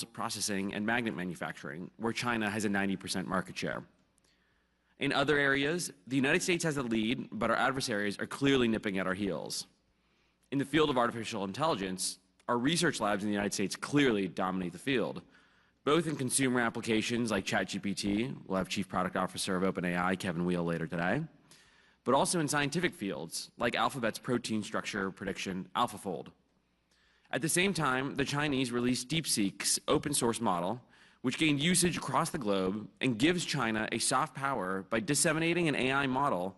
processing, and magnet manufacturing, where China has a 90% market share. In other areas, the United States has the lead, but our adversaries are clearly nipping at our heels. In the field of artificial intelligence, our research labs in the United States clearly dominate the field, both in consumer applications like ChatGPT, we'll have Chief Product Officer of OpenAI, Kevin Weil, later today, but also in scientific fields like Alphabet's protein structure prediction AlphaFold. At the same time, the Chinese released DeepSeek's open source model, which gained usage across the globe and gives China a soft power by disseminating an AI model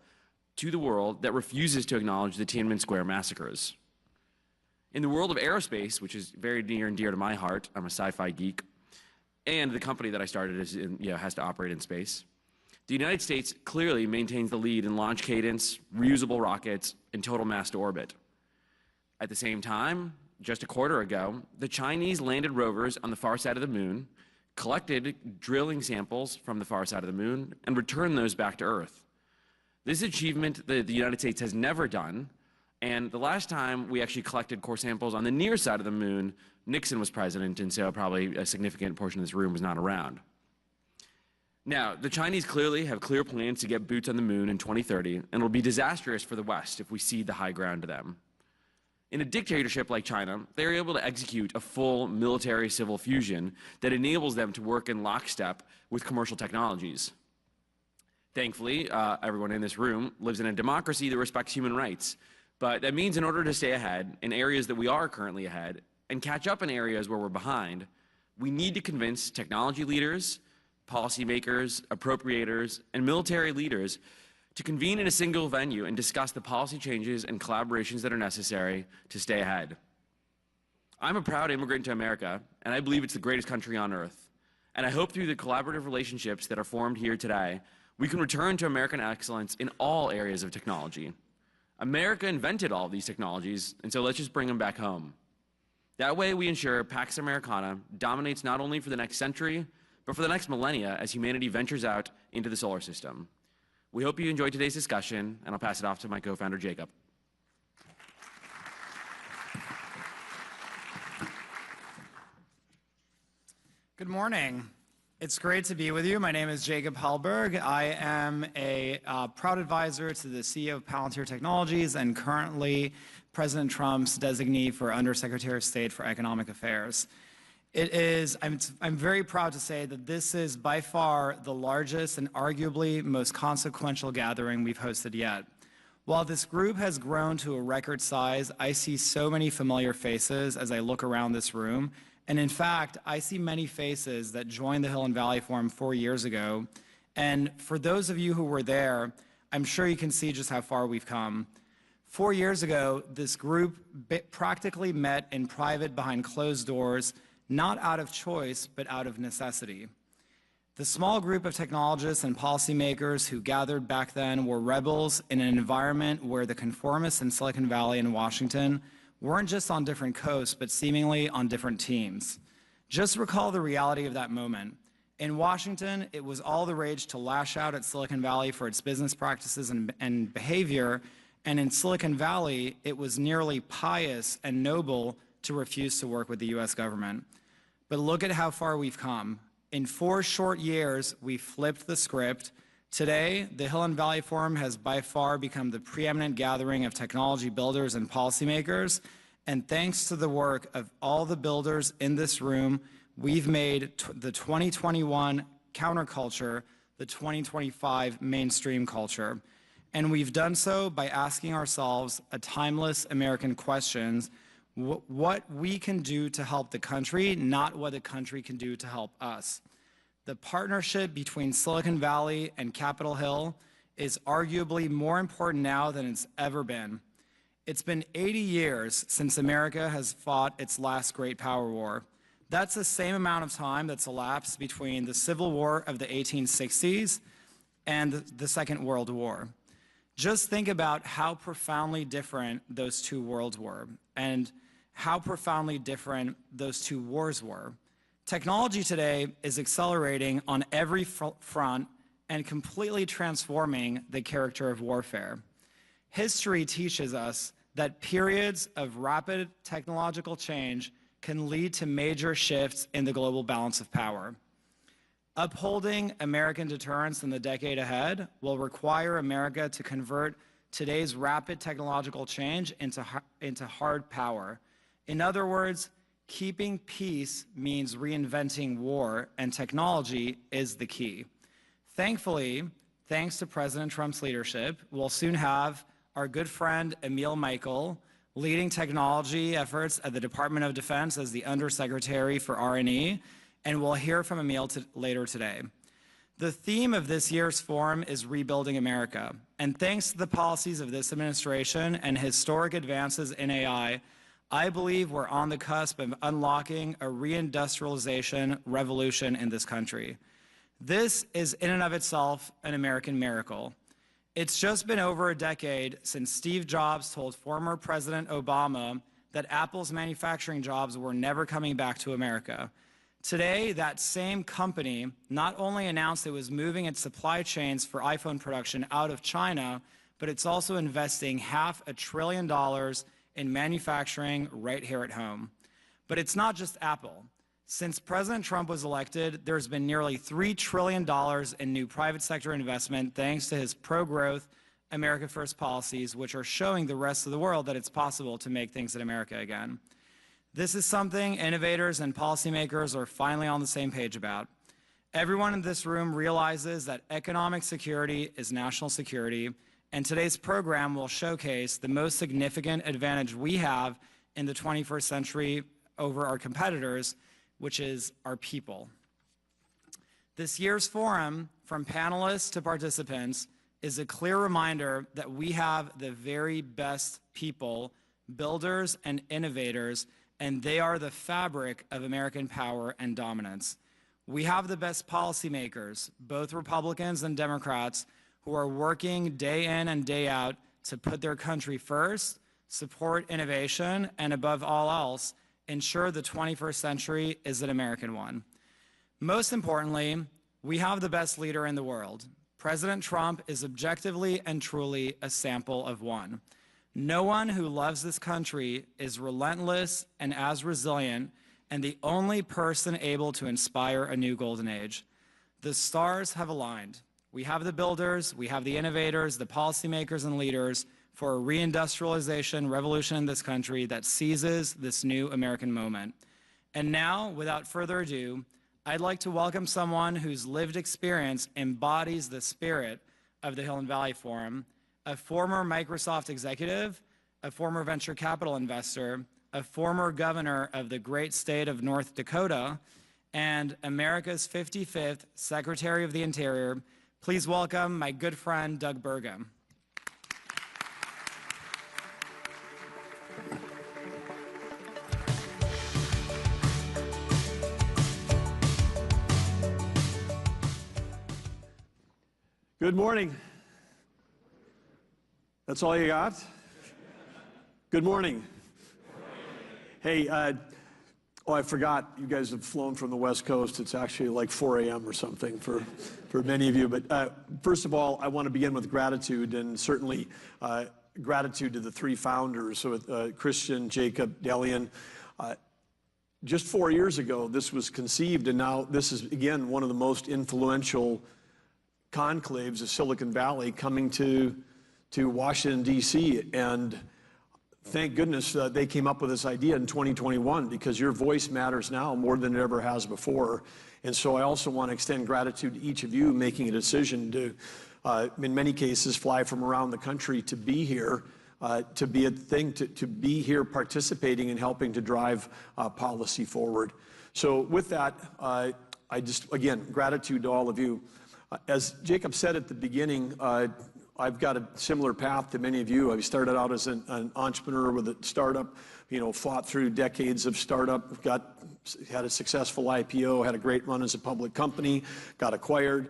to the world that refuses to acknowledge the Tiananmen Square massacres. In the world of aerospace, which is very near and dear to my heart, I'm a sci-fi geek, and the company that I started has to operate in space, the United States clearly maintains the lead in launch cadence, reusable rockets, and total mass to orbit. At the same time, just a quarter ago, the Chinese landed rovers on the far side of the moon, collected drilling samples from the far side of the moon, and returned those back to Earth. This achievement that the United States has never done, and the last time we actually collected core samples on the near side of the moon, Nixon was president, and so probably a significant portion of this room was not around. Now, the Chinese clearly have clear plans to get boots on the moon in 2030, and it'll be disastrous for the West if we cede the high ground to them. In a dictatorship like China, they're able to execute a full military-civil fusion that enables them to work in lockstep with commercial technologies. Thankfully, everyone in this room lives in a democracy that respects human rights. But that means in order to stay ahead in areas that we are currently ahead and catch up in areas where we're behind, we need to convince technology leaders, policymakers, appropriators, and military leaders to convene in a single venue and discuss the policy changes and collaborations that are necessary to stay ahead. I'm a proud immigrant to America, and I believe it's the greatest country on earth. And I hope through the collaborative relationships that are formed here today, we can return to American excellence in all areas of technology. America invented all of these technologies, and so let's just bring them back home. That way we ensure Pax Americana dominates not only for the next century, but for the next millennia as humanity ventures out into the solar system. We hope you enjoyed today's discussion, and I'll pass it off to my co-founder, Jacob. Good morning. It's great to be with you. My name is Jacob Hellberg. I am a proud advisor to the CEO of Palantir Technologies and currently President Trump's designee for Undersecretary of State for Economic Affairs. I'm very proud to say that this is by far the largest and arguably most consequential gathering we've hosted yet. While this group has grown to a record size, I see so many familiar faces as I look around this room. And in fact, I see many faces that joined the Hill and Valley Forum 4 years ago. And for those of you who were there, I'm sure you can see just how far we've come. 4 years ago, this group practically met in private behind closed doors, not out of choice, but out of necessity. The small group of technologists and policymakers who gathered back then were rebels in an environment where the conformists in Silicon Valley and Washington weren't just on different coasts, but seemingly on different teams. Just recall the reality of that moment. In Washington, it was all the rage to lash out at Silicon Valley for its business practices and behavior, and in Silicon Valley, it was nearly pious and noble to refuse to work with the US government. But look at how far we've come. In 4 short years, we flipped the script. Today, the Hill and Valley Forum has by far become the preeminent gathering of technology builders and policymakers. And thanks to the work of all the builders in this room, we've made the 2021 counterculture the 2025 mainstream culture. And we've done so by asking ourselves a timeless American question: what we can do to help the country, not what the country can do to help us. The partnership between Silicon Valley and Capitol Hill is arguably more important now than it's ever been. It's been 80 years since America has fought its last great power war. That's the same amount of time that's elapsed between the Civil War of the 1860s and the Second World War. Just think about how profoundly different those two worlds were, and how profoundly different those two wars were. Technology today is accelerating on every front and completely transforming the character of warfare. History teaches us that periods of rapid technological change can lead to major shifts in the global balance of power. Upholding American deterrence in the decade ahead will require America to convert today's rapid technological change into hard power. In other words, keeping peace means reinventing war, and technology is the key. Thankfully, thanks to President Trump's leadership, we'll soon have our good friend Emil Michael leading technology efforts at the Department of Defense as the Undersecretary for R&E, and we'll hear from Emil later today. The theme of this year's forum is Rebuilding America, and thanks to the policies of this administration and historic advances in AI, I believe we're on the cusp of unlocking a reindustrialization revolution in this country. This is in and of itself an American miracle. It's just been over a decade since Steve Jobs told former President Obama that Apple's manufacturing jobs were never coming back to America. Today, that same company not only announced it was moving its supply chains for iPhone production out of China, but it's also investing $500 billion in manufacturing right here at home. But it's not just Apple. Since President Trump was elected, there's been nearly $3 trillion in new private sector investment thanks to his pro-growth, America First policies, which are showing the rest of the world that it's possible to make things in America again. This is something innovators and policymakers are finally on the same page about. Everyone in this room realizes that economic security is national security, and today's program will showcase the most significant advantage we have in the 21st century over our competitors, which is our people. This year's forum, from panelists to participants, is a clear reminder that we have the very best people, builders and innovators, and they are the fabric of American power and dominance. We have the best policymakers, both Republicans and Democrats, who are working day in and day out to put their country first, support innovation, and above all else, ensure the 21st century is an American one. Most importantly, we have the best leader in the world. President Trump is objectively and truly a sample of one. No one who loves this country is relentless and as resilient, and the only person able to inspire a new golden age. The stars have aligned. We have the builders, we have the innovators, the policymakers and leaders for a reindustrialization revolution in this country that seizes this new American moment. And now, without further ado, I'd like to welcome someone whose lived experience embodies the spirit of the Hill and Valley Forum, a former Microsoft executive, a former venture capital investor, a former governor of the great state of North Dakota, and America's 55th Secretary of the Interior. Please welcome my good friend, Doug Burgum. Good morning. That's all you got? Good morning. Hey, oh, I forgot, you guys have flown from the West Coast. It's actually like 4 a.m. or something for many of you. But first of all, I want to begin with gratitude, and certainly gratitude to the three founders, so Christian, Jacob, Delian. Just 4 years ago, this was conceived, and now this is, again, one of the most influential conclaves of Silicon Valley coming to Washington, D.C., and thank goodness they came up with this idea in 2021, because your voice matters now more than it ever has before. And so I also want to extend gratitude to each of you making a decision to, in many cases, fly from around the country to be here, to be a thing, to be here participating and helping to drive policy forward. So with that, I just, again, gratitude to all of you. As Jacob said at the beginning, I've got a similar path to many of you. I started out as an entrepreneur with a startup, fought through decades of startup, had a successful IPO, had a great run as a public company, got acquired,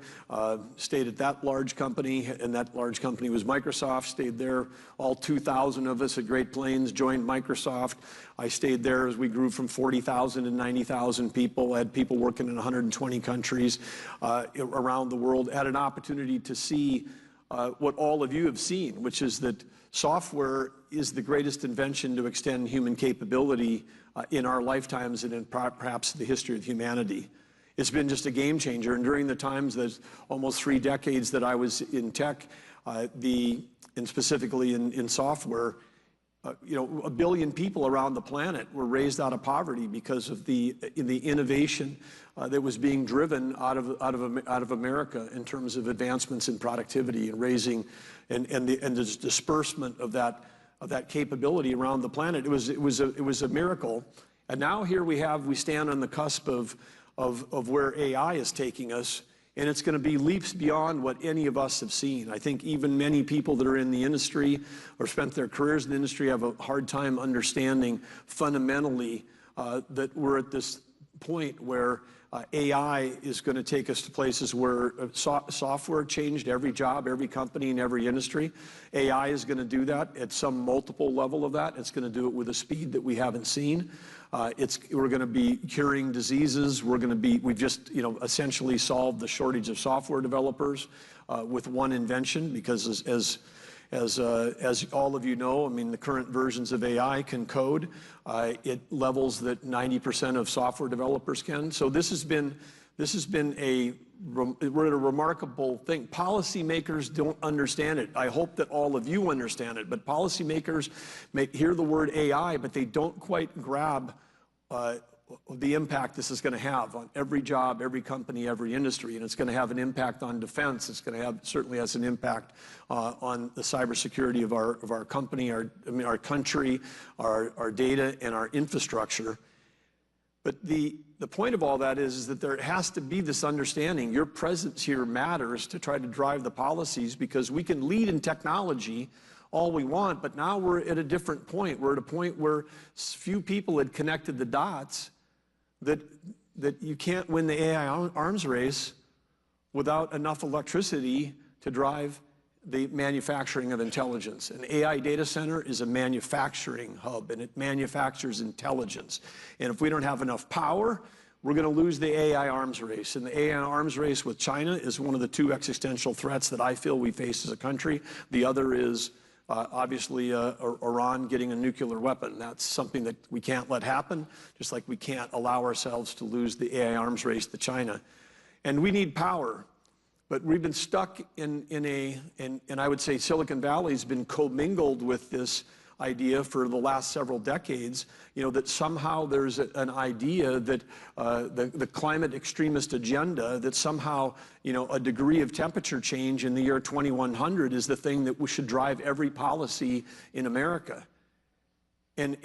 stayed at that large company, and that large company was Microsoft, stayed there. All 2,000 of us at Great Plains joined Microsoft. I stayed there as we grew from 40,000 to 90,000 people. I had people working in 120 countries around the world. Had an opportunity to see what all of you have seen, which is that software is the greatest invention to extend human capability in our lifetimes and in perhaps the history of humanity. It's been just a game changer. And during the times, there's almost 3 decades that I was in tech, and specifically in software, you know, 1 billion people around the planet were raised out of poverty because of the innovation that was being driven out of America in terms of advancements in productivity and raising and the disbursement of that capability around the planet. It was a miracle. And now here we stand on the cusp of where AI is taking us, and it's going to be leaps beyond what any of us have seen. I think even many people that are in the industry or spent their careers in the industry have a hard time understanding fundamentally that we're at this point where AI is going to take us to places where software changed every job, every company, and every industry. AI is going to do that at some multiple level of that. It's going to do it with a speed that we haven't seen. We're going to be curing diseases. We've just, you know, essentially solved the shortage of software developers with one invention, because as all of you know, I mean, the current versions of AI can code at levels that 90% of software developers can. So we're at a remarkable thing. Policymakers don't understand it. I hope that all of you understand it, but policymakers may hear the word AI, but they don't quite grab the impact this is going to have on every job, every company, every industry, and it's going to have an impact on defense. It's going to certainly has an impact on the cybersecurity of our company, our country, our data, and our infrastructure. But the point of all that is that there has to be this understanding. Your presence here matters to try to drive the policies, because we can lead in technology all we want, but now we're at a different point. We're at a point where few people had connected the dots that you can't win the AI arms race without enough electricity to drive the manufacturing of intelligence. An AI data center is a manufacturing hub, and it manufactures intelligence. And if we don't have enough power, we're going to lose the AI arms race. And the AI arms race with China is one of the 2 existential threats that I feel we face as a country. The other is obviously Iran getting a nuclear weapon. That's something that we can't let happen, just like we can't allow ourselves to lose the AI arms race to China. And we need power. But we've been stuck and I would say Silicon Valley's been commingled with this idea for the last several decades, you know, that somehow there's an idea that the climate extremist agenda, that somehow, you know, a degree of temperature change in the year 2100 is the thing that we should drive every policy in America. And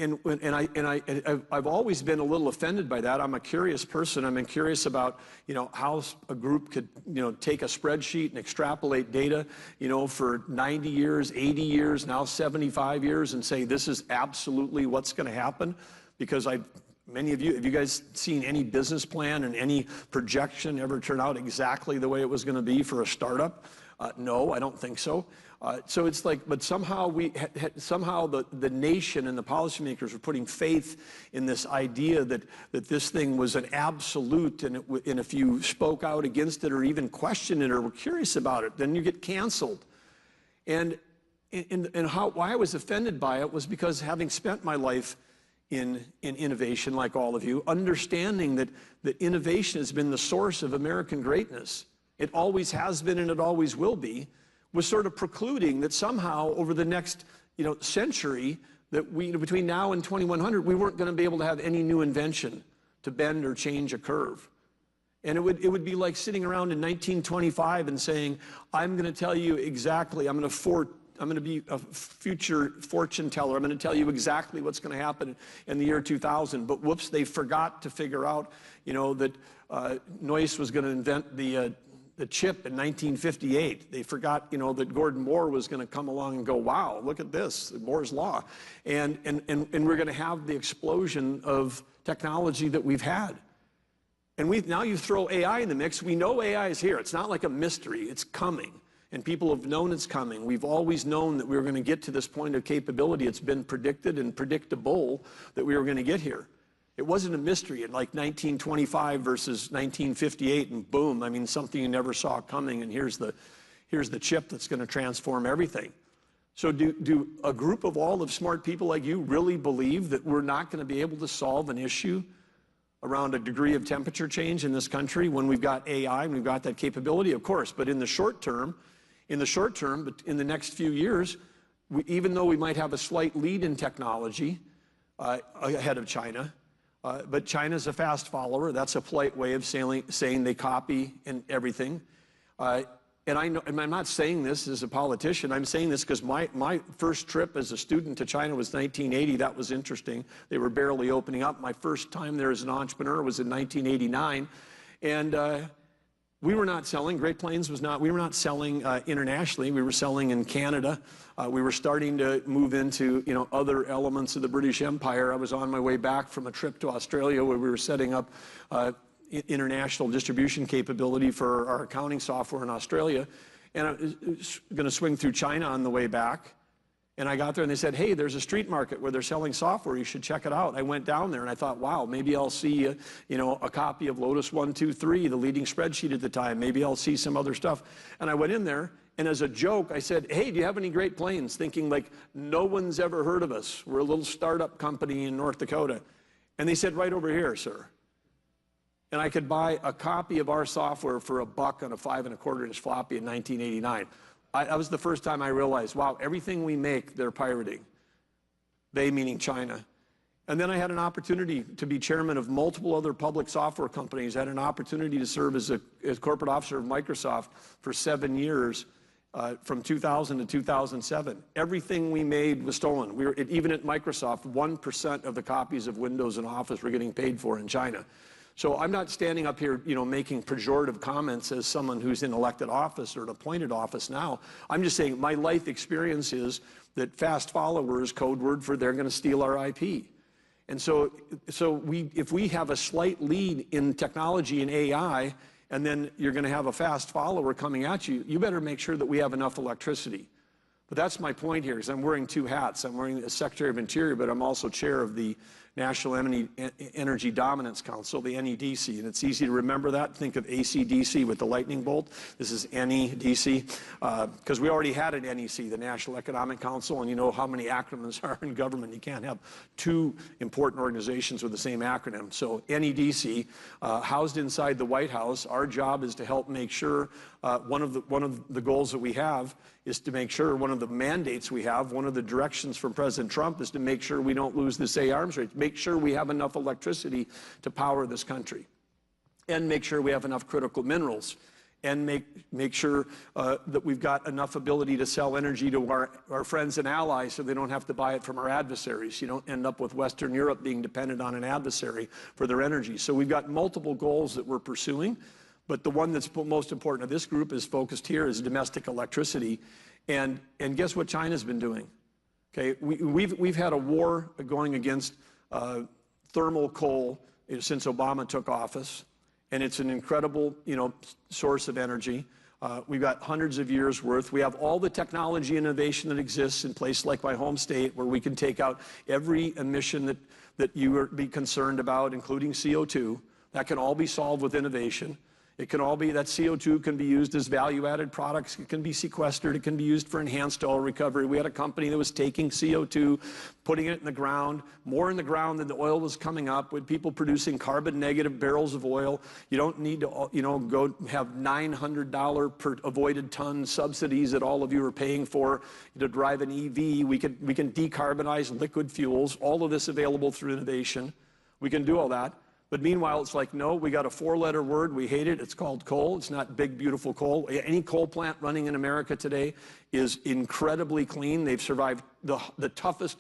I've always been a little offended by that. I'm a curious person. I'm curious about, you know, how a group could, you know, take a spreadsheet and extrapolate data, you know, for 90 years, 80 years, now 75 years, and say this is absolutely what's going to happen. Because many of you, have you guys seen any business plan and any projection ever turn out exactly the way it was going to be for a startup? No, I don't think so. So it's like, but somehow somehow the nation and the policymakers were putting faith in this idea that this thing was an absolute, and if you spoke out against it or even questioned it or were curious about it, then you get canceled. And why I was offended by it was because, having spent my life in innovation, like all of you, understanding that innovation has been the source of American greatness. It always has been, and it always will be, was sort of precluding that somehow over the next, you know, century, that between now and 2100, we weren't going to be able to have any new invention to bend or change a curve. And it would be like sitting around in 1925 and saying, I'm going to tell you exactly, I'm going to be a future fortune teller. I'm going to tell you exactly what's going to happen in the year 2000. But whoops, they forgot to figure out, you know, that Noyce was going to invent the chip in 1958. They forgot, you know, that Gordon Moore was going to come along and go, wow, look at this, Moore's Law. And we're going to have the explosion of technology that we've had. And now you throw AI in the mix. We know AI is here. It's not like a mystery. It's coming. And people have known it's coming. We've always known that we were going to get to this point of capability. It's been predicted and predictable that we were going to get here. It wasn't a mystery in like 1925 versus 1958, and boom, I mean, something you never saw coming, and here's here's the chip that's going to transform everything. So do a group of all of smart people like you really believe that we're not going to be able to solve an issue around a degree of temperature change in this country when we've got AI and we've got that capability? Of course, but in the short term, but in the next few years, even though we might have a slight lead in technology ahead of China, but China's a fast follower. That's a polite way of saying they copy and everything. And I'm not saying this as a politician. I'm saying this because my first trip as a student to China was 1980. That was interesting. They were barely opening up. My first time there as an entrepreneur was in 1989. And we were not selling. Great Plains was not. We were not selling internationally. We were selling in Canada. We were starting to move into other elements of the British Empire. I was on my way back from a trip to Australia where we were setting up international distribution capability for our accounting software in Australia. And I was going to swing through China on the way back. And I got there and they said, hey, there's a street market where they're selling software. You should check it out. I went down there and I thought, wow, maybe I'll see a copy of Lotus 123, the leading spreadsheet at the time. Maybe I'll see some other stuff. And I went in there and as a joke, I said, hey, do you have any Great Plains? Thinking like, no one's ever heard of us. We're a little startup company in North Dakota. And they said, right over here, sir. And I could buy a copy of our software for $1 on a 5 1/4 inch floppy in 1989. That was the first time I realized, wow, everything we make, they're pirating. They meaning China. And then I had an opportunity to be chairman of multiple other public software companies. I had an opportunity to serve as corporate officer of Microsoft for 7 years, from 2000 to 2007. Everything we made was stolen. Even at Microsoft, 1% of the copies of Windows and Office were getting paid for in China. So I'm not standing up here, making pejorative comments as someone who's in elected office or an appointed office now. I'm just saying my life experience is that fast follower is code word for they're going to steal our IP. And so if we have a slight lead in technology and AI, and then you're going to have a fast follower coming at you, you better make sure that we have enough electricity. But that's my point here, is I'm wearing two hats. I'm wearing the Secretary of Interior, but I'm also chair of the National Energy Dominance Council, the NEDC, and it's easy to remember that. Think of AC/DC with the lightning bolt. This is NEDC, because we already had an NEC, the National Economic Council, and you know how many acronyms are in government. You can't have two important organizations with the same acronym. So NEDC, housed inside the White House, our job is to help make sure one of the goals that we have is to make sure, one of the mandates we have, one of the directions from President Trump is to make sure we don't lose this arms race, make sure we have enough electricity to power this country, and make sure we have enough critical minerals, and make sure that we've got enough ability to sell energy to our friends and allies so they don't have to buy it from our adversaries. You don't end up with Western Europe being dependent on an adversary for their energy. So we've got multiple goals that we're pursuing. But the one that's most important to this group is focused here is domestic electricity. And guess what China's been doing? Okay, we've had a war going against thermal coal since Obama took office. And it's an incredible, source of energy. We've got hundreds of years worth. We have all the technology innovation that exists in places like my home state where we can take out every emission that you would be concerned about, including CO2. That can all be solved with innovation. It can all be, that CO2 can be used as value-added products. It can be sequestered. It can be used for enhanced oil recovery. We had a company that was taking CO2, putting it in the ground, more in the ground than the oil was coming up, with people producing carbon-negative barrels of oil. You don't need to, go have $900 per avoided ton subsidies that all of you are paying for to drive an EV. We can decarbonize liquid fuels. All of this available through innovation. We can do all that. But meanwhile, it's like, no, we got a 4-letter word. We hate it. It's called coal. It's not big, beautiful coal. Any coal plant running in America today is incredibly clean. They've survived the toughest.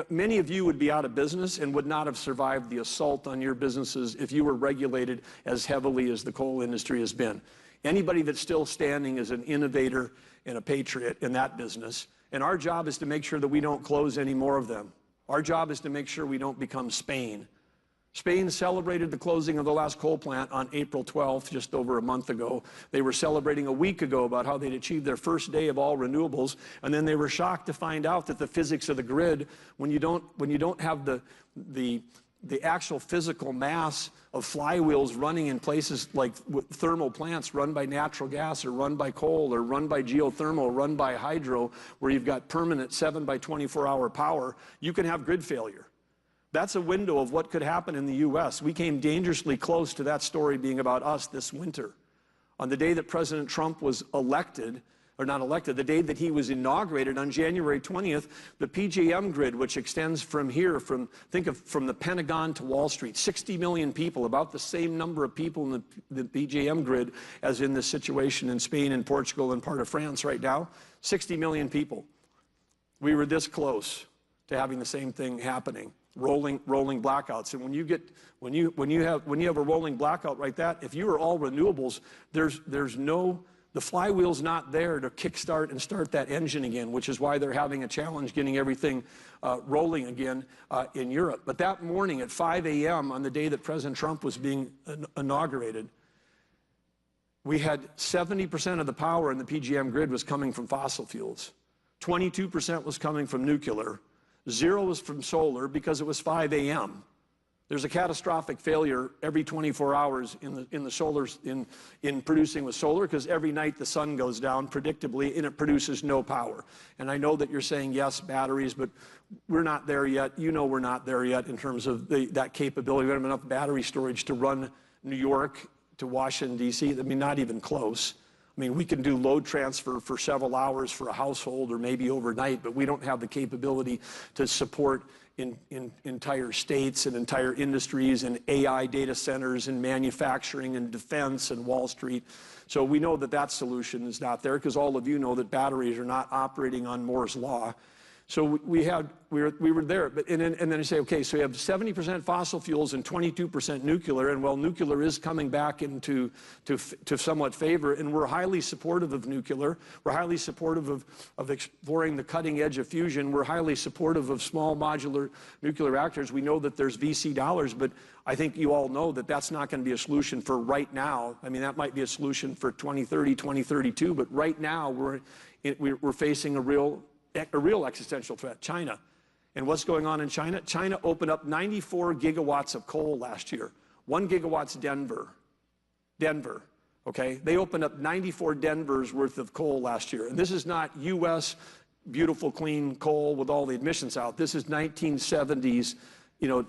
Many of you would be out of business and would not have survived the assault on your businesses if you were regulated as heavily as the coal industry has been. Anybody that's still standing is an innovator and a patriot in that business. And our job is to make sure that we don't close any more of them. Our job is to make sure we don't become Spain. Spain celebrated the closing of the last coal plant on April 12th, just over a month ago. They were celebrating a week ago about how they'd achieved their first day of all renewables, and then they were shocked to find out that the physics of the grid, when you don't have the the actual physical mass of flywheels running in places like thermal plants run by natural gas or run by coal or run by geothermal or run by hydro, where you've got permanent 7 by 24-hour power, you can have grid failure. That's a window of what could happen in the U.S. We came dangerously close to that story being about us this winter. On the day that President Trump was elected, or not elected, the day that he was inaugurated on January 20th, the PJM grid, which extends from here, from the Pentagon to Wall Street, 60 million people, about the same number of people in the PJM grid as in this situation in Spain and Portugal and part of France right now, 60 million people. We were this close to having the same thing happening. Rolling blackouts. And when you have a rolling blackout like that, if you are all renewables, the flywheel's not there to kickstart and start that engine again, which is why they're having a challenge getting everything rolling again in Europe. But that morning at 5 a.m. on the day that President Trump was being inaugurated, we had 70% of the power in the PJM grid was coming from fossil fuels. 22% was coming from nuclear. 0 was from solar because it was 5 a.m. There's a catastrophic failure every 24 hours in the solars in producing with solar, because every night the sun goes down predictably and it produces no power. And I know that you're saying yes, batteries, but we're not there yet. You know we're not there yet in terms of that capability. We don't have enough battery storage to run New York to Washington, D.C. I mean, not even close. I mean, we can do load transfer for several hours for a household or maybe overnight, but we don't have the capability to support in entire states and entire industries and AI data centers and manufacturing and defense and Wall Street. So we know that solution is not there, because all of you know that batteries are not operating on Moore's law. So we were there, but and then I say, okay, so you have 70% fossil fuels and 22% nuclear, and well, nuclear is coming back into somewhat favor, and we're highly supportive of nuclear. We're highly supportive of exploring the cutting edge of fusion. We're highly supportive of small modular nuclear reactors. We know that there's VC dollars, but I think you all know that that's not going to be a solution for right now. I mean, that might be a solution for 2030, 2032, but right now we're facing a real existential threat, China. And what's going on in China? China opened up 94 gigawatts of coal last year. 1 gigawatt's Denver, okay? They opened up 94 Denver's worth of coal last year. And this is not U.S. beautiful, clean coal with all the emissions out. This is 1970s,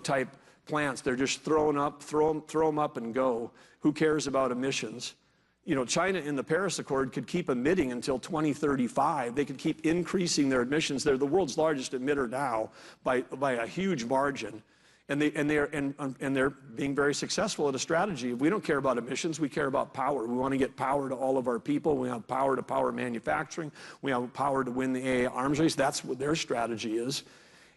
type plants. They're just throw them up and go. Who cares about emissions? China in the Paris Accord could keep emitting until 2035. They could keep increasing their emissions. They're the world's largest emitter now by a huge margin. And they're being very successful at a strategy. We don't care about emissions, we care about power. We want to get power to all of our people. We have power to power manufacturing. We have power to win the AI arms race. That's what their strategy is.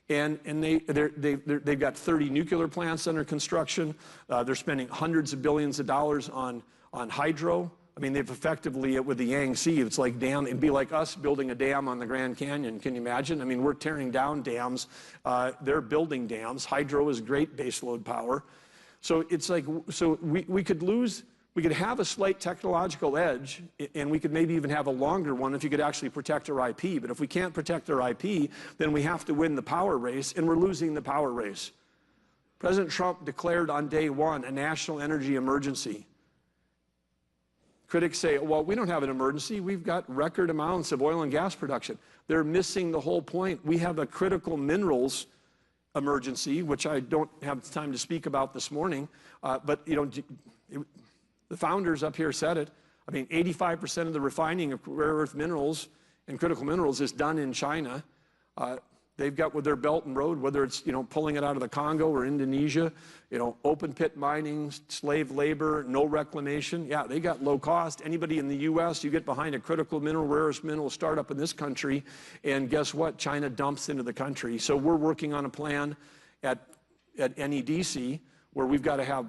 And they've got 30 nuclear plants under construction. They're spending hundreds of billions of dollars on hydro. I mean, they've effectively, with the Yangtze, it's like it'd be like us building a dam on the Grand Canyon. Can you imagine? I mean, we're tearing down dams. They're building dams. Hydro is great baseload power. So it's like, we could have a slight technological edge, and we could maybe even have a longer one if you could actually protect our IP. But if we can't protect our IP, then we have to win the power race, and we're losing the power race. President Trump declared on day one a national energy emergency. Critics say, well, we don't have an emergency. We've got record amounts of oil and gas production. They're missing the whole point. We have a critical minerals emergency, which I don't have time to speak about this morning. But the founders up here said it. I mean, 85% of the refining of rare earth minerals and critical minerals is done in China. They've got with their Belt and Road, whether it's pulling it out of the Congo or Indonesia, open pit mining, slave labor, no reclamation. Yeah, they got low cost. Anybody in the U.S., you get behind a critical mineral, rare earth mineral startup in this country, and guess what? China dumps into the country. So we're working on a plan at NEDC where we've got to have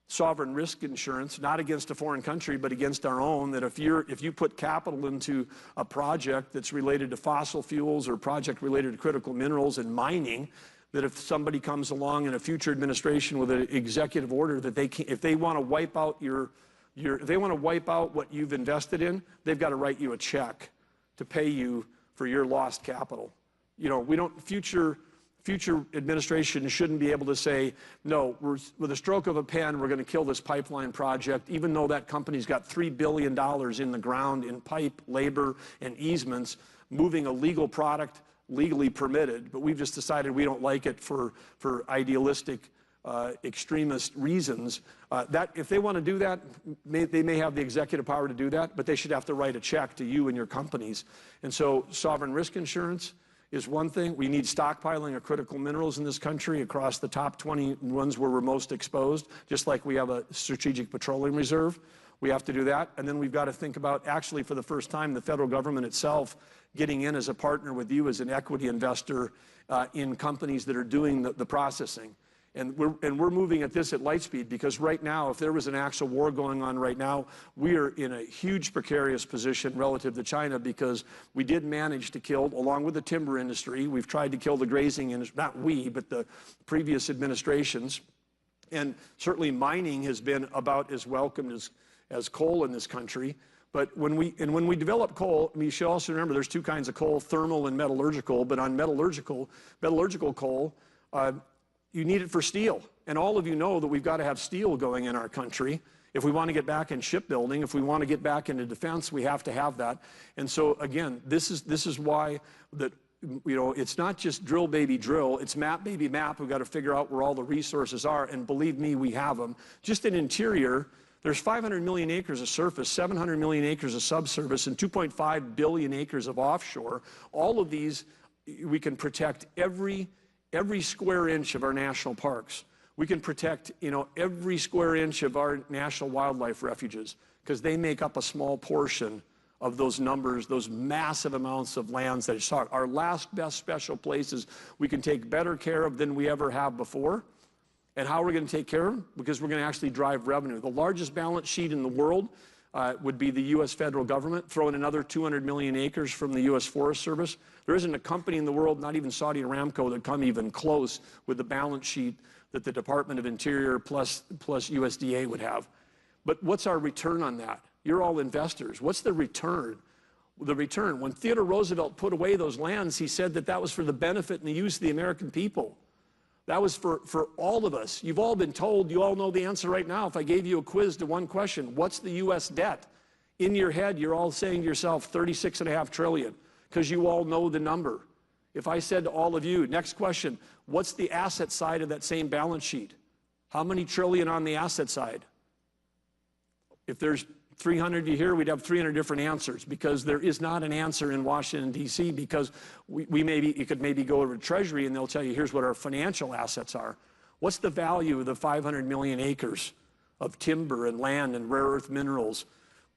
sovereign risk insurance, not against a foreign country, but against our own, that if you put capital into a project that's related to fossil fuels or a project related to critical minerals and mining, that if somebody comes along in a future administration with an executive order that if they want to wipe out if they want to wipe out what you've invested in, they've got to write you a check to pay you for your lost capital. We don't future future administration shouldn't be able to say, no, with a stroke of a pen, we're going to kill this pipeline project, even though that company's got $3 billion in the ground in pipe, labor, and easements, moving a legal product legally permitted, but we've just decided we don't like it for idealistic, extremist reasons. That if they want to do that, they may have the executive power to do that, but they should have to write a check to you and your companies. And so sovereign risk insurance is one thing. We need stockpiling of critical minerals in this country across the top 20 ones where we're most exposed, just like we have a strategic petroleum reserve. We have to do that. And then we've got to think about, actually, for the first time, the federal government itself getting in as a partner with you as an equity investor in companies that are doing the processing. And we're moving at this at light speed, because right now, if there was an actual war going on right now, we are in a huge precarious position relative to China, because we did manage to kill, along with the timber industry, we've tried to kill the grazing industry, not we, but the previous administrations. And certainly mining has been about as welcomed as coal in this country. But when we develop coal, I mean, you should also remember there's two kinds of coal, thermal and metallurgical. But on metallurgical coal, you need it for steel. And all of you know that we've got to have steel going in our country. If we want to get back in shipbuilding, if we want to get back into defense, we have to have that. And so, again, this is why that, you know, it's not just drill, baby, drill. It's map, baby, map. We've got to figure out where all the resources are. And believe me, we have them. Just in interior, there's 500 million acres of surface, 700 million acres of subsurface, and 2.5 billion acres of offshore. All of these, we can protect every square inch of our national parks. We can protect, you know, every square inch of our national wildlife refuges, because they make up a small portion of those numbers, those massive amounts of lands that I saw. Our last best special places we can take better care of than we ever have before. And how are we going to take care of them? Because we're going to actually drive revenue. The largest balance sheet in the world would be the U.S. federal government. Throw in another 200 million acres from the U.S. Forest Service. There isn't a company in the world, not even Saudi Aramco, that come even close with the balance sheet that the Department of Interior plus USDA would have. But what's our return on that? You're all investors. What's the return? The return. When Theodore Roosevelt put away those lands, he said that that was for the benefit and the use of the American people. That was for all of us. You've all been told, you all know the answer right now. If I gave you a quiz to one question, what's the U.S. debt? In your head, you're all saying to yourself, $36.5 trillion, because you all know the number. If I said to all of you, next question, what's the asset side of that same balance sheet? How many trillion on the asset side? If there's 300 you hear, we'd have 300 different answers, because there is not an answer in Washington, D.C., because you could maybe go over to Treasury and they'll tell you, here's what our financial assets are. What's the value of the 500 million acres of timber and land and rare earth minerals?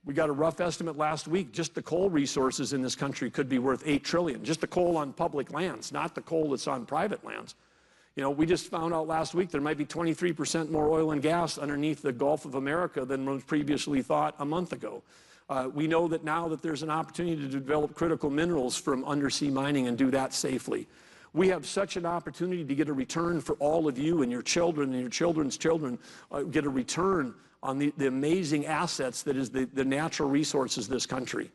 We got a rough estimate last week. Just the coal resources in this country could be worth $8 trillion. Just the coal on public lands, not the coal that's on private lands. You know, we just found out last week there might be 23% more oil and gas underneath the Gulf of America than was previously thought a month ago. We know that now that there's an opportunity to develop critical minerals from undersea mining and do that safely. We have such an opportunity to get a return for all of you and your children and your children's children, get a return on the amazing assets that is the natural resources of this country.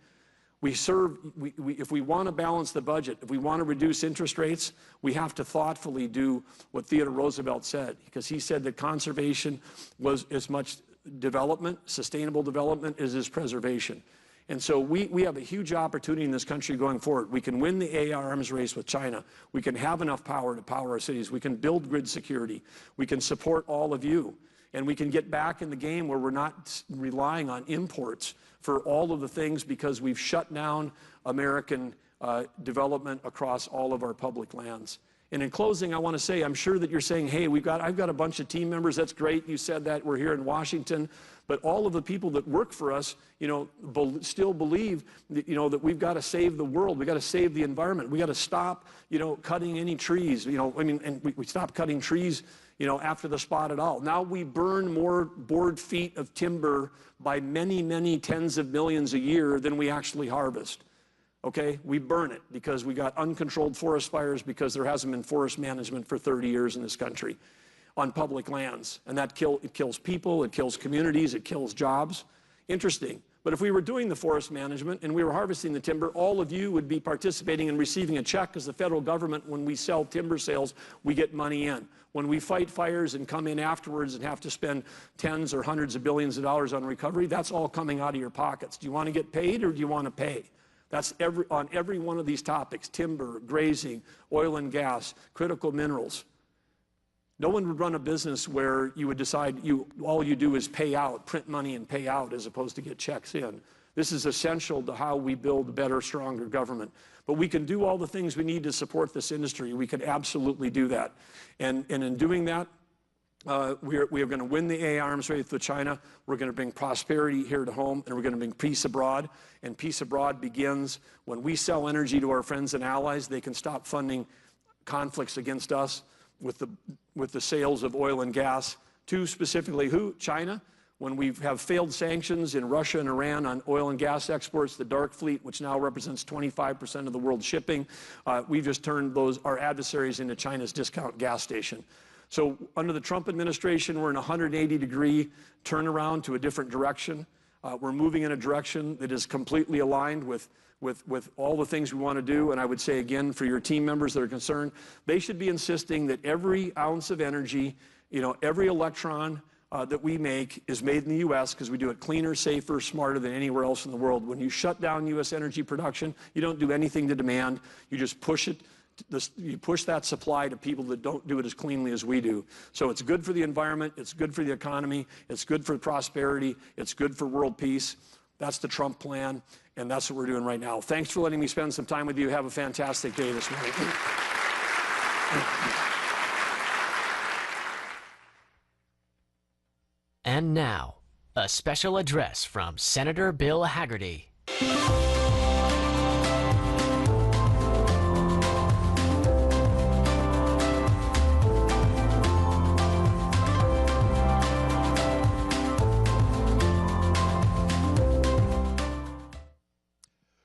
If we want to balance the budget, if we want to reduce interest rates, we have to thoughtfully do what Theodore Roosevelt said, because he said that conservation was as much development, sustainable development, as is preservation. And so we have a huge opportunity in this country going forward. We can win the AI arms race with China. We can have enough power to power our cities. We can build grid security. We can support all of you. And we can get back in the game where we're not relying on imports for all of the things, because we've shut down American development across all of our public lands. And in closing, I want to say, I'm sure that you're saying, hey, I've got a bunch of team members. That's great. You said that. We're here in Washington. But all of the people that work for us, you know, still believe that, you know, that we've got to save the world. We've got to save the environment. We've got to stop, you know, cutting any trees. You know, I mean, and we stopped cutting trees, you know, after the spot at all. Now we burn more board feet of timber by many, many tens of millions a year than we actually harvest. Okay, we burn it because we got uncontrolled forest fires, because there hasn't been forest management for 30 years in this country on public lands. And that it kills people, it kills communities, it kills jobs. Interesting, But if we were doing the forest management and we were harvesting the timber, all of you would be participating and receiving a check, because the federal government, when we sell timber sales, we get money in. When we fight fires and come in afterwards and have to spend tens or hundreds of billions of dollars on recovery, that's all coming out of your pockets. Do you want to get paid, or do you want to pay? That's on every one of these topics: timber, grazing, oil and gas, critical minerals. No one would run a business where you would decide all you do is pay out, print money and pay out, as opposed to get checks in. This is essential to how we build a better, stronger government. But we can do all the things we need to support this industry. We can absolutely do that. And in doing that, we are going to win the AI arms race with China. We're going to bring prosperity here to home, and we're going to bring peace abroad. And peace abroad begins when we sell energy to our friends and allies. They can stop funding conflicts against us with the sales of oil and gas to specifically who? China. When we have failed sanctions in Russia and Iran on oil and gas exports, the dark fleet, which now represents 25% of the world's shipping, we've just turned our adversaries into China's discount gas station. So under the Trump administration, we're in a 180-degree turnaround to a different direction. We're moving in a direction that is completely aligned with all the things we want to do. And I would say again, for your team members that are concerned, they should be insisting that every ounce of energy, every electron that we make is made in the U.S., because we do it cleaner, safer, smarter than anywhere else in the world. When you shut down U.S. energy production, you don't do anything to demand. You just push it. You push that supply to people that don't do it as cleanly as we do. So it's good for the environment. It's good for the economy. It's good for prosperity. It's good for world peace. That's the Trump plan, and that's what we're doing right now. Thanks for letting me spend some time with you. Have a fantastic day this morning. And now, a special address from Senator Bill Hagerty.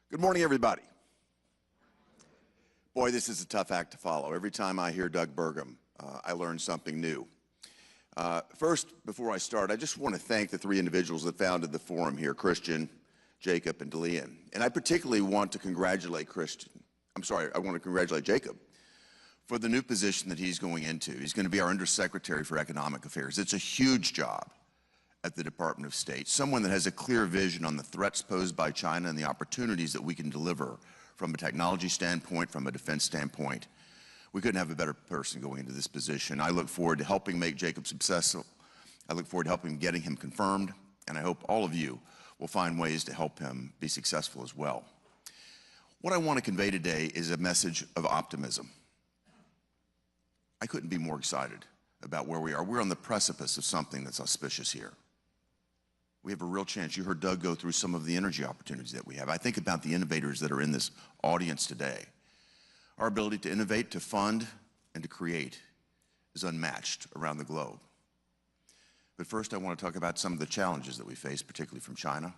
Good morning, everybody. Boy, this is a tough act to follow. Every time I hear Doug Burgum, I learn something new. First, before I start, I just want to thank the three individuals that founded the forum here, Christian, Jacob, and Delian. And I particularly want to congratulate I want to congratulate Jacob for the new position that he's going into. He's going to be our Undersecretary for Economic Affairs. It's a huge job at the Department of State, someone that has a clear vision on the threats posed by China and the opportunities that we can deliver from a technology standpoint, from a defense standpoint. We couldn't have a better person going into this position. I look forward to helping make Jacob successful. I look forward to getting him confirmed, and I hope all of you will find ways to help him be successful as well. What I want to convey today is a message of optimism. I couldn't be more excited about where we are. We're on the precipice of something that's auspicious here. We have a real chance. You heard Doug go through some of the energy opportunities that we have. I think about the innovators that are in this audience today. Our ability to innovate, to fund, and to create is unmatched around the globe. But first, I want to talk about some of the challenges that we face, particularly from China,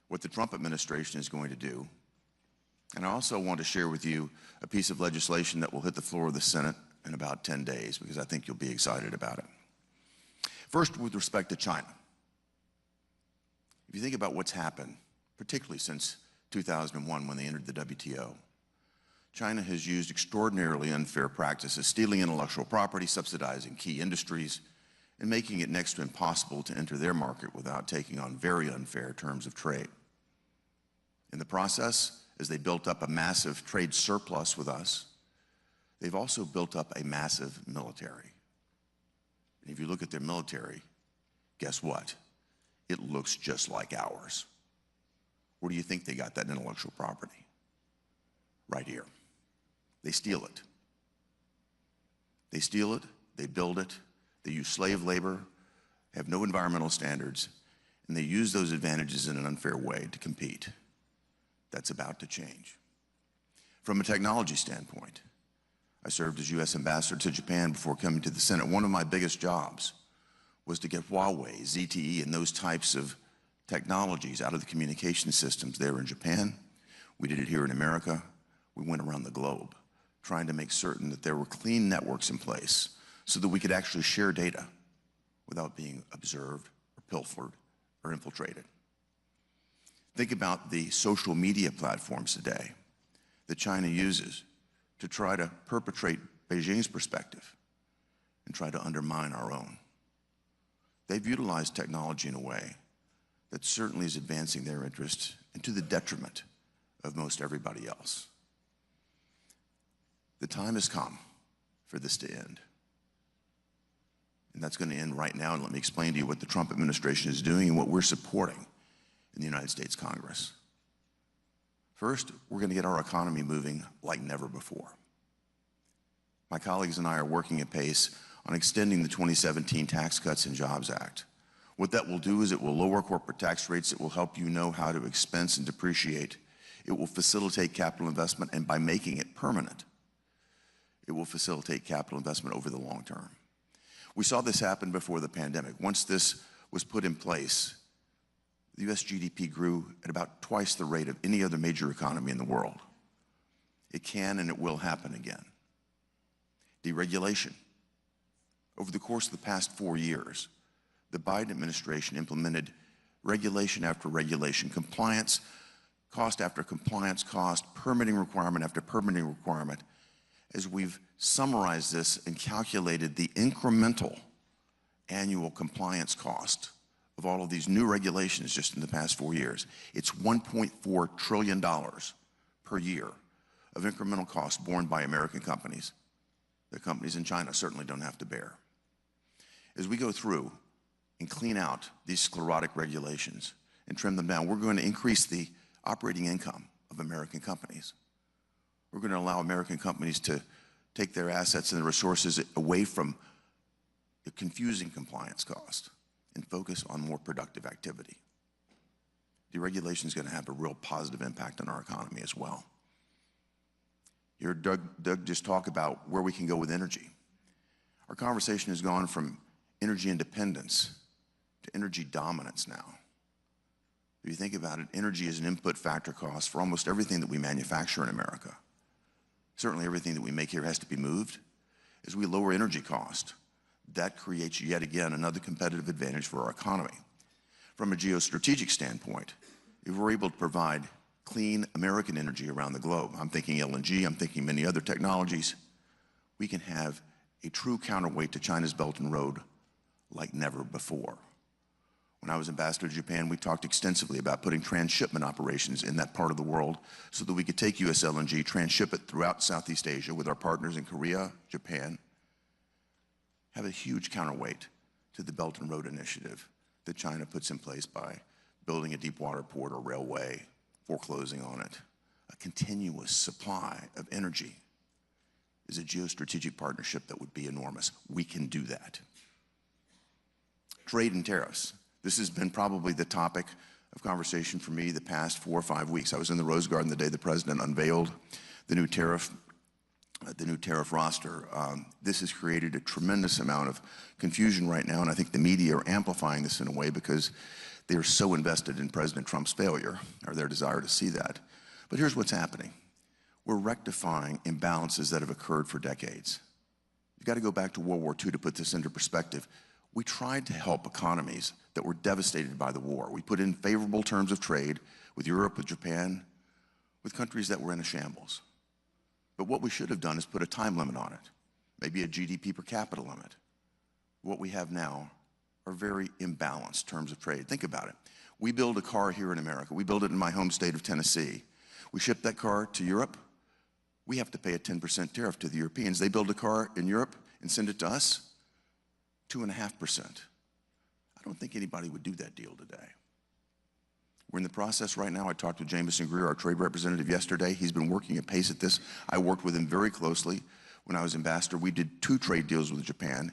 what the Trump administration is going to do. And I also want to share with you a piece of legislation that will hit the floor of the Senate in about 10 days, because I think you'll be excited about it. First, with respect to China. If you think about what's happened, particularly since 2001 when they entered the WTO, China has used extraordinarily unfair practices, stealing intellectual property, subsidizing key industries, and making it next to impossible to enter their market without taking on very unfair terms of trade. In the process, as they built up a massive trade surplus with us, they've also built up a massive military. And if you look at their military, guess what? It looks just like ours. Where do you think they got that intellectual property? Right here. They steal it. They steal it, they build it, they use slave labor, have no environmental standards, and they use those advantages in an unfair way to compete. That's about to change. From a technology standpoint, I served as U.S. ambassador to Japan before coming to the Senate. One of my biggest jobs was to get Huawei, ZTE, and those types of technologies out of the communication systems there in Japan. We did it here in America. We went around the globe trying to make certain that there were clean networks in place so that we could actually share data without being observed or pilfered or infiltrated. Think about the social media platforms today that China uses to try to perpetrate Beijing's perspective and try to undermine our own. They've utilized technology in a way that certainly is advancing their interests and to the detriment of most everybody else. The time has come for this to end. And that's going to end right now. And let me explain to you what the Trump administration is doing and what we're supporting in the United States Congress. First, we're going to get our economy moving like never before. My colleagues and I are working at pace on extending the 2017 Tax Cuts and Jobs Act. What that will do is it will lower corporate tax rates. It will help you know how to expense and depreciate. It will facilitate capital investment, and by making it permanent, it will facilitate capital investment over the long term. We saw this happen before the pandemic. Once this was put in place, the US GDP grew at about twice the rate of any other major economy in the world. It can and it will happen again. Deregulation. Over the course of the past 4 years, the Biden administration implemented regulation after regulation, compliance cost after compliance cost, permitting requirement after permitting requirement. As we've summarized this and calculated the incremental annual compliance cost of all of these new regulations just in the past 4 years, it's $1.4 trillion per year of incremental costs borne by American companies that companies in China certainly don't have to bear. As we go through and clean out these sclerotic regulations and trim them down, we're going to increase the operating income of American companies. We're going to allow American companies to take their assets and their resources away from the confusing compliance cost and focus on more productive activity. Deregulation is going to have a real positive impact on our economy as well. You heard Doug just talk about where we can go with energy. Our conversation has gone from energy independence to energy dominance now. If you think about it, energy is an input factor cost for almost everything that we manufacture in America. Certainly everything that we make here has to be moved. As we lower energy cost, that creates yet again another competitive advantage for our economy. From a geostrategic standpoint, if we're able to provide clean American energy around the globe, I'm thinking LNG, I'm thinking many other technologies, we can have a true counterweight to China's Belt and Road like never before. When I was ambassador to Japan, we talked extensively about putting transshipment operations in that part of the world so that we could take US LNG, transship it throughout Southeast Asia with our partners in Korea, Japan, have a huge counterweight to the Belt and Road Initiative that China puts in place by building a deep water port or railway, foreclosing on it. A continuous supply of energy is a geostrategic partnership that would be enormous. We can do that. Trade and tariffs. This has been probably the topic of conversation for me the past 4 or 5 weeks. I was in the Rose Garden the day the president unveiled the new tariff roster. This has created a tremendous amount of confusion right now, and I think the media are amplifying this in a way because they're so invested in President Trump's failure, or their desire to see that. But here's what's happening. We're rectifying imbalances that have occurred for decades. You've got to go back to World War II to put this into perspective. We tried to help economies that were devastated by the war. We put in favorable terms of trade with Europe, with Japan, with countries that were in a shambles. But what we should have done is put a time limit on it, maybe a GDP per capita limit. What we have now are very imbalanced terms of trade. Think about it. We build a car here in America. We build it in my home state of Tennessee. We ship that car to Europe. We have to pay a 10% tariff to the Europeans. They build a car in Europe and send it to us, 2.5%. I don't think anybody would do that deal today. We're in the process right now. I talked to Jameson Greer, our trade representative, yesterday. He's been working at pace at this. I worked with him very closely when I was ambassador. We did 2 trade deals with Japan.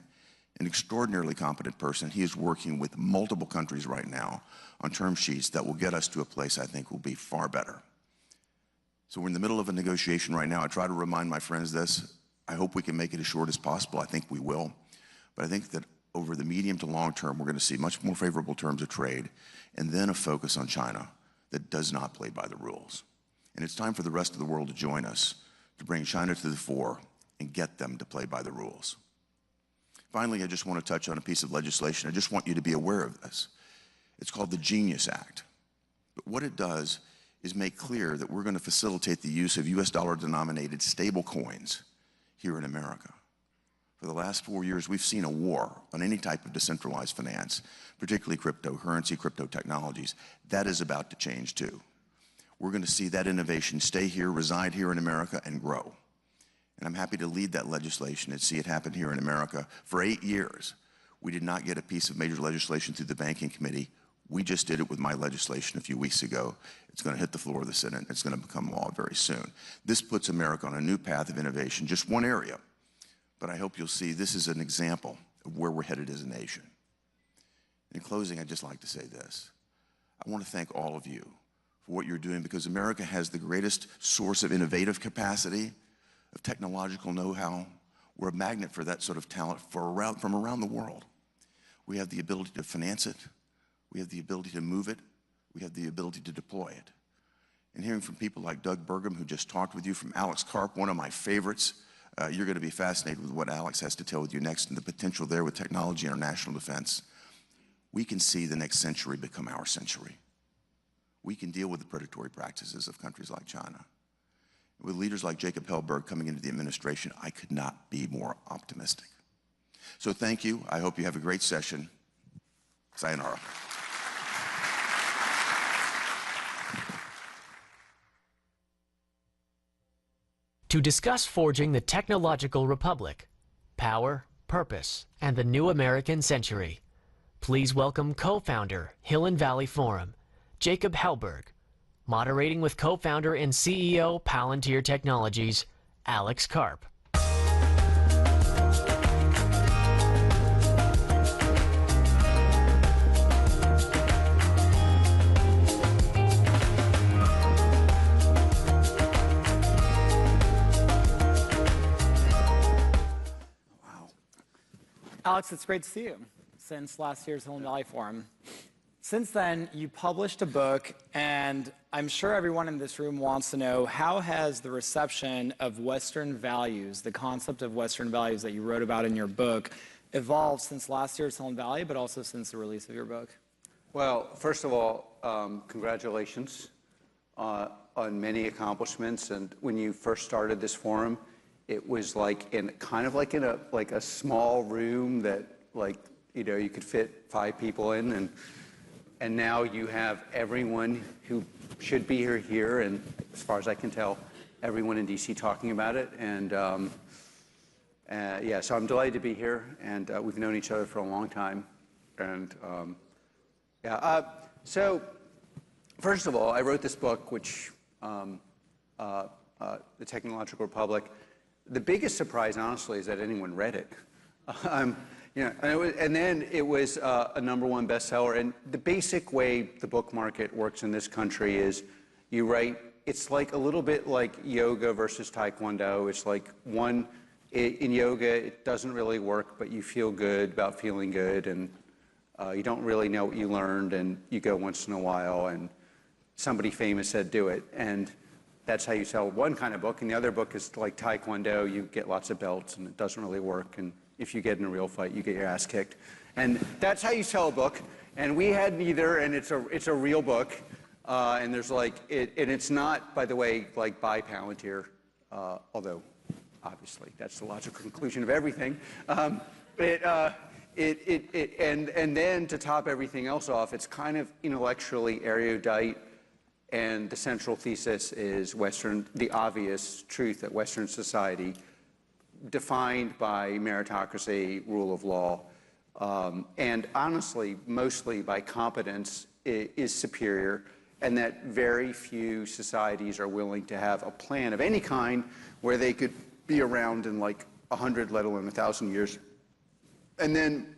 An extraordinarily competent person. He is working with multiple countries right now on term sheets that will get us to a place I think will be far better. So we're in the middle of a negotiation right now. I try to remind my friends this. I hope we can make it as short as possible. I think we will. But I think that over the medium to long term, we're going to see much more favorable terms of trade and then a focus on China that does not play by the rules. And it's time for the rest of the world to join us to bring China to the fore and get them to play by the rules. Finally, I just want to touch on a piece of legislation. I just want you to be aware of this. It's called the Genius Act. But what it does is make clear that we're going to facilitate the use of US dollar-denominated stable coins here in America. For the last 4 years, we've seen a war on any type of decentralized finance, particularly cryptocurrency, crypto technologies. That is about to change too. We're going to see that innovation stay here, reside here in America, and grow. And I'm happy to lead that legislation and see it happen here in America. For 8 years, we did not get a piece of major legislation through the Banking Committee. We just did it with my legislation a few weeks ago. It's going to hit the floor of the Senate. It's going to become law very soon. This puts America on a new path of innovation, just one area. But I hope you'll see this is an example of where we're headed as a nation. In closing, I'd just like to say this. I want to thank all of you for what you're doing, because America has the greatest source of innovative capacity, of technological know-how. We're a magnet for that sort of talent from around the world. We have the ability to finance it. We have the ability to move it. We have the ability to deploy it. And hearing from people like Doug Burgum, who just talked with you, from Alex Karp, one of my favorites, you're going to be fascinated with what Alex has to tell with you next, and the potential there with technology and our national defense. We can see the next century become our century. We can deal with the predatory practices of countries like China. With leaders like Jacob Hellberg coming into the administration, I could not be more optimistic. So thank you. I hope you have a great session. Sayonara. To discuss forging the technological republic, power, purpose, and the new American century, please welcome co-founder, Hill and Valley Forum, Jacob Hellberg, moderating with co-founder and CEO, Palantir Technologies, Alex Karp. Alex, it's great to see you since last year's Hill and Valley Forum. Since then, you published a book, and I'm sure everyone in this room wants to know, how has the reception of Western values, the concept of Western values that you wrote about in your book, evolved since last year's Hill and Valley, but also since the release of your book? Well, first of all, congratulations on many accomplishments. And when you first started this forum, it was like in a small room that, like, you know, you could fit 5 people in, and now you have everyone who should be here, and as far as I can tell, everyone in DC talking about it. And yeah, so I'm delighted to be here, and we've known each other for a long time. And yeah, so first of all, I wrote this book, which The Technological Republic. The biggest surprise, honestly, is that anyone read it. You know, and then it was a #1 bestseller. And the basic way the book market works in this country is you write, it's like a little bit like yoga versus Taekwondo. It's like in yoga, it doesn't really work, but you feel good about feeling good, and you don't really know what you learned, and you go once in a while, and somebody famous said, do it. And that's how you sell one kind of book. And the other book is like Taekwondo. You get lots of belts, and it doesn't really work. And if you get in a real fight, you get your ass kicked. And that's how you sell a book. And we had neither, and it's a real book. And there's like, and it's not, by the way, like by Palantir, although obviously that's the logical conclusion of everything. And then to top everything else off, it's kind of intellectually erudite. And the central thesis is the obvious truth that Western society, defined by meritocracy, rule of law, and honestly, mostly by competence, is superior, and that very few societies are willing to have a plan of any kind where they could be around in like 100, let alone 1,000 years. And then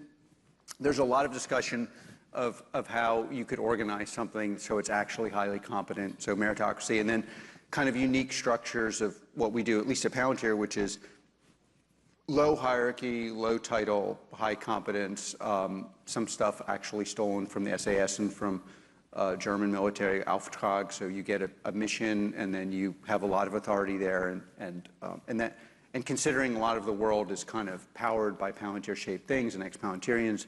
there's a lot of discussion of how you could organize something so it's actually highly competent, so meritocracy, and then kind of unique structures of what we do, at least at Palantir, which is low hierarchy, low title, high competence, some stuff actually stolen from the SAS and from German military Auftrag, so you get a mission and then you have a lot of authority there, and considering a lot of the world is kind of powered by Palantir-shaped things and ex-Palantirians.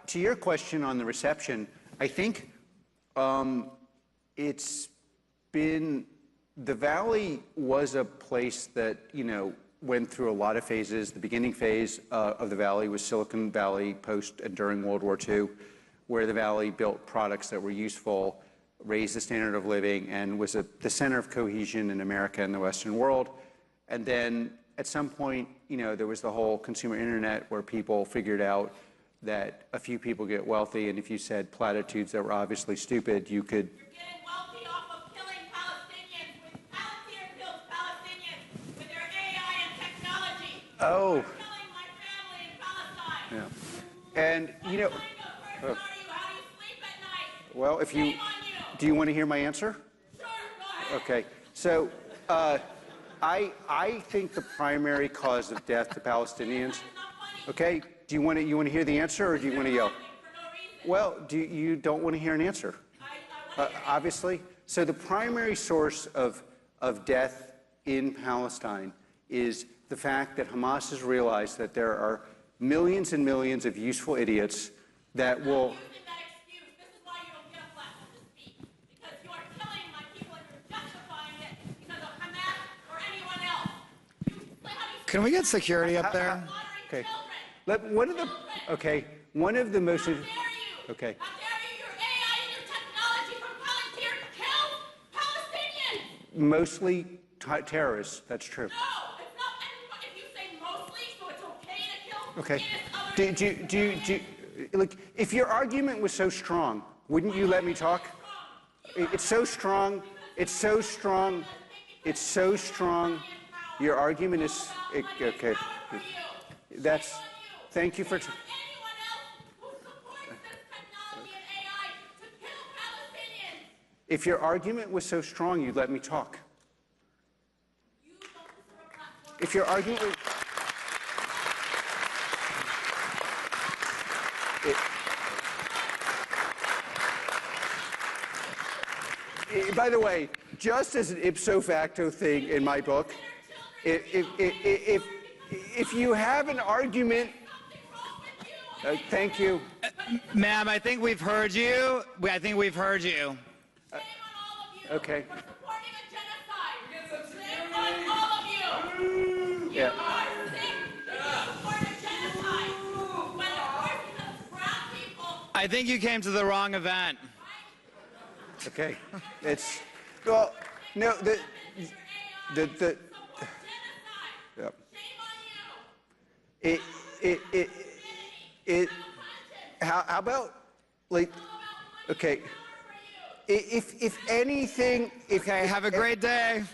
To your question on the reception, I think It's been, the Valley was a place that, went through a lot of phases. The beginning phase of the Valley was Silicon Valley post and during World War II, where the Valley built products that were useful, raised the standard of living, and was the center of cohesion in America and the Western world. And then at some point, there was the whole consumer internet where people figured out that a few people get wealthy, and if you said platitudes that were obviously stupid, you could... You're getting wealthy off of killing Palestinians with Palantir kills Palestinians with their AI and technology. Oh. You're killing my family in Palestine. Yeah. And, What kind of person are you? How do you sleep at night? Well, if you... Shame on you. Do you want to hear my answer? Sure, go ahead. Okay. So, I think the primary cause of death to Palestinians... That's not funny. Okay. Do you want to hear the answer, or do you want to yell? For no reason. Well, you don't want to hear an answer? I want to hear Obviously. So the primary source of death in Palestine is the fact that Hamas has realized that there are millions and millions of useful idiots that will... using that excuse. This is why you don't get a platform to speak. Because you are killing my people and you're justifying it because of Hamas or anyone else. Can we get security up there? Okay. One of the most... How dare you? Okay. How dare you? Your AI and your technology from Palantir kills Palestinians. Mostly terrorists, that's true. No, it's not. If you say mostly, so it's okay to kill Okay. innocent others. Look, if your argument was so strong, wouldn't you let me talk? It's so strong. It's so strong. It's so strong. Your argument is... Okay. That's... Thank you for... Anyone else who supports this technology and AI to kill Palestinians. If your argument was so strong, you'd let me talk. You don't deserve a platform. If your argument was... By the way, just as an ipso facto thing in my book, if you have an argument... thank you. Ma'am, I think we've heard you. I think we've heard you. Shame on all of you. Okay. For supporting a genocide. Shame on all of you. Yeah. You are sick because you support a genocide. When of course because brown people... I think you came to the wrong event. Okay. It's... Well, no, the... Yep. How about, like, okay, if anything, Okay, have a great day.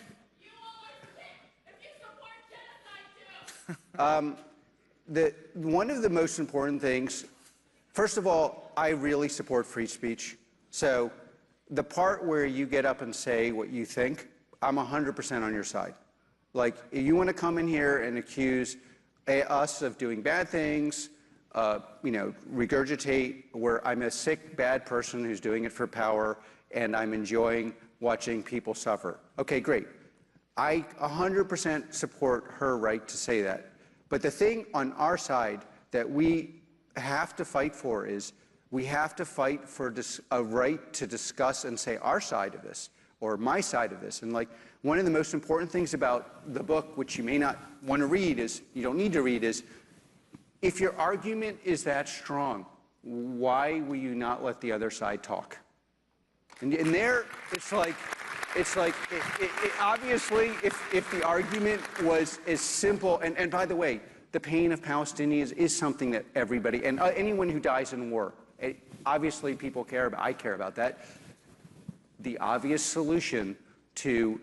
One of the most important things, first of all, I really support free speech. So the part where you get up and say what you think, I'm 100% on your side. Like, if you want to come in here and accuse us of doing bad things, regurgitate where I'm a sick, bad person who's doing it for power and I'm enjoying watching people suffer. Okay, great. I 100% support her right to say that. But the thing on our side that we have to fight for is we have to fight for a right to discuss and say our side of this or my side of this. And like, one of the most important things about the book, which you may not want to read, is you don't need to read, is if your argument is that strong, why will you not let the other side talk? And there, it's like obviously, if the argument was as simple, and by the way, the pain of Palestinians is something that everybody, and anyone who dies in war, obviously people care about, I care about that. The obvious solution to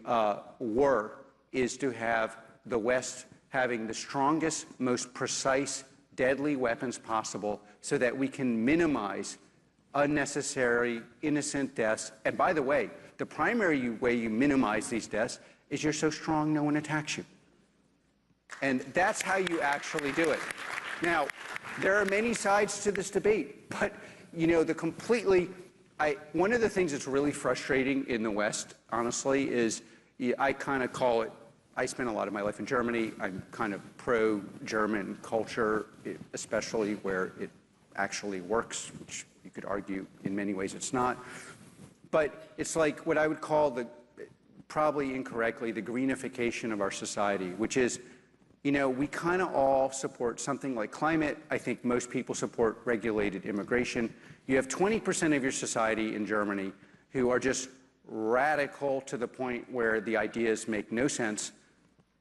war is to have the West having the strongest, most precise, deadly weapons possible so that we can minimize unnecessary, innocent deaths. And by the way, the primary way you minimize these deaths is you're so strong no one attacks you. And that's how you actually do it. Now, there are many sides to this debate, but, one of the things that's really frustrating in the West, honestly, is I kind of call it, I spent a lot of my life in Germany. I'm kind of pro-German culture, especially where it actually works, which you could argue in many ways it's not. But it's like what I would call probably incorrectly, the greenification of our society, which is, we kind of all support something like climate. I think most people support regulated immigration. You have 20% of your society in Germany who are just radical to the point where the ideas make no sense,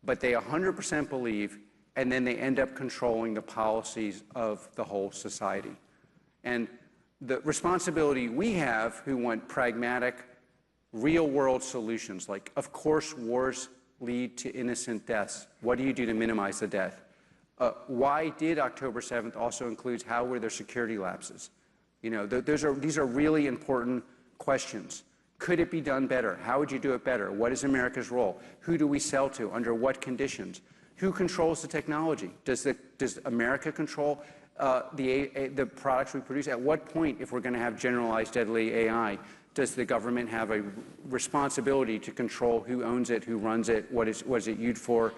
but they 100% believe, and then they end up controlling the policies of the whole society. And the responsibility we have, who want pragmatic, real-world solutions, like, of course, wars lead to innocent deaths. What do you do to minimize the death? Why did October 7th also include how were there security lapses? These are really important questions. Could it be done better? How would you do it better? What is America's role? Who do we sell to? Under what conditions? Who controls the technology? Does America control the products we produce? At what point, if we're going to have generalized deadly AI, does the government have a responsibility to control who owns it, who runs it, what is it used for?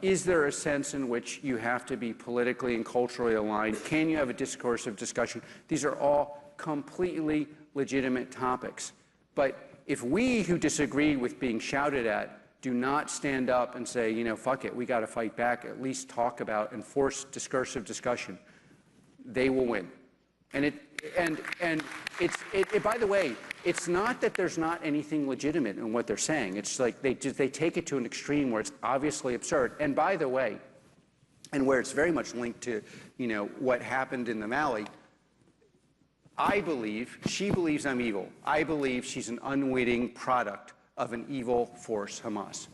Is there a sense in which you have to be politically and culturally aligned? Can you have a discoursive discussion? These are all completely legitimate topics. But if we who disagree with being shouted at do not stand up and say, fuck it, we got to fight back, at least talk about and force discursive discussion, they will win. And by the way, it's not that there's not anything legitimate in what they're saying. It's like they take it to an extreme where it's obviously absurd. And by the way, and where it's very much linked to, what happened in the Valley, I believe she believes I'm evil. I believe she's an unwitting product of an evil force, Hamas.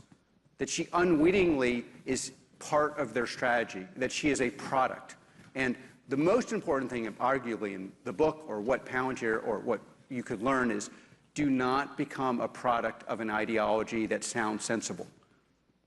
That she unwittingly is part of their strategy, that she is a product. And the most important thing, arguably, in the book, or what Palantir, or what you could learn, is do not become a product of an ideology that sounds sensible.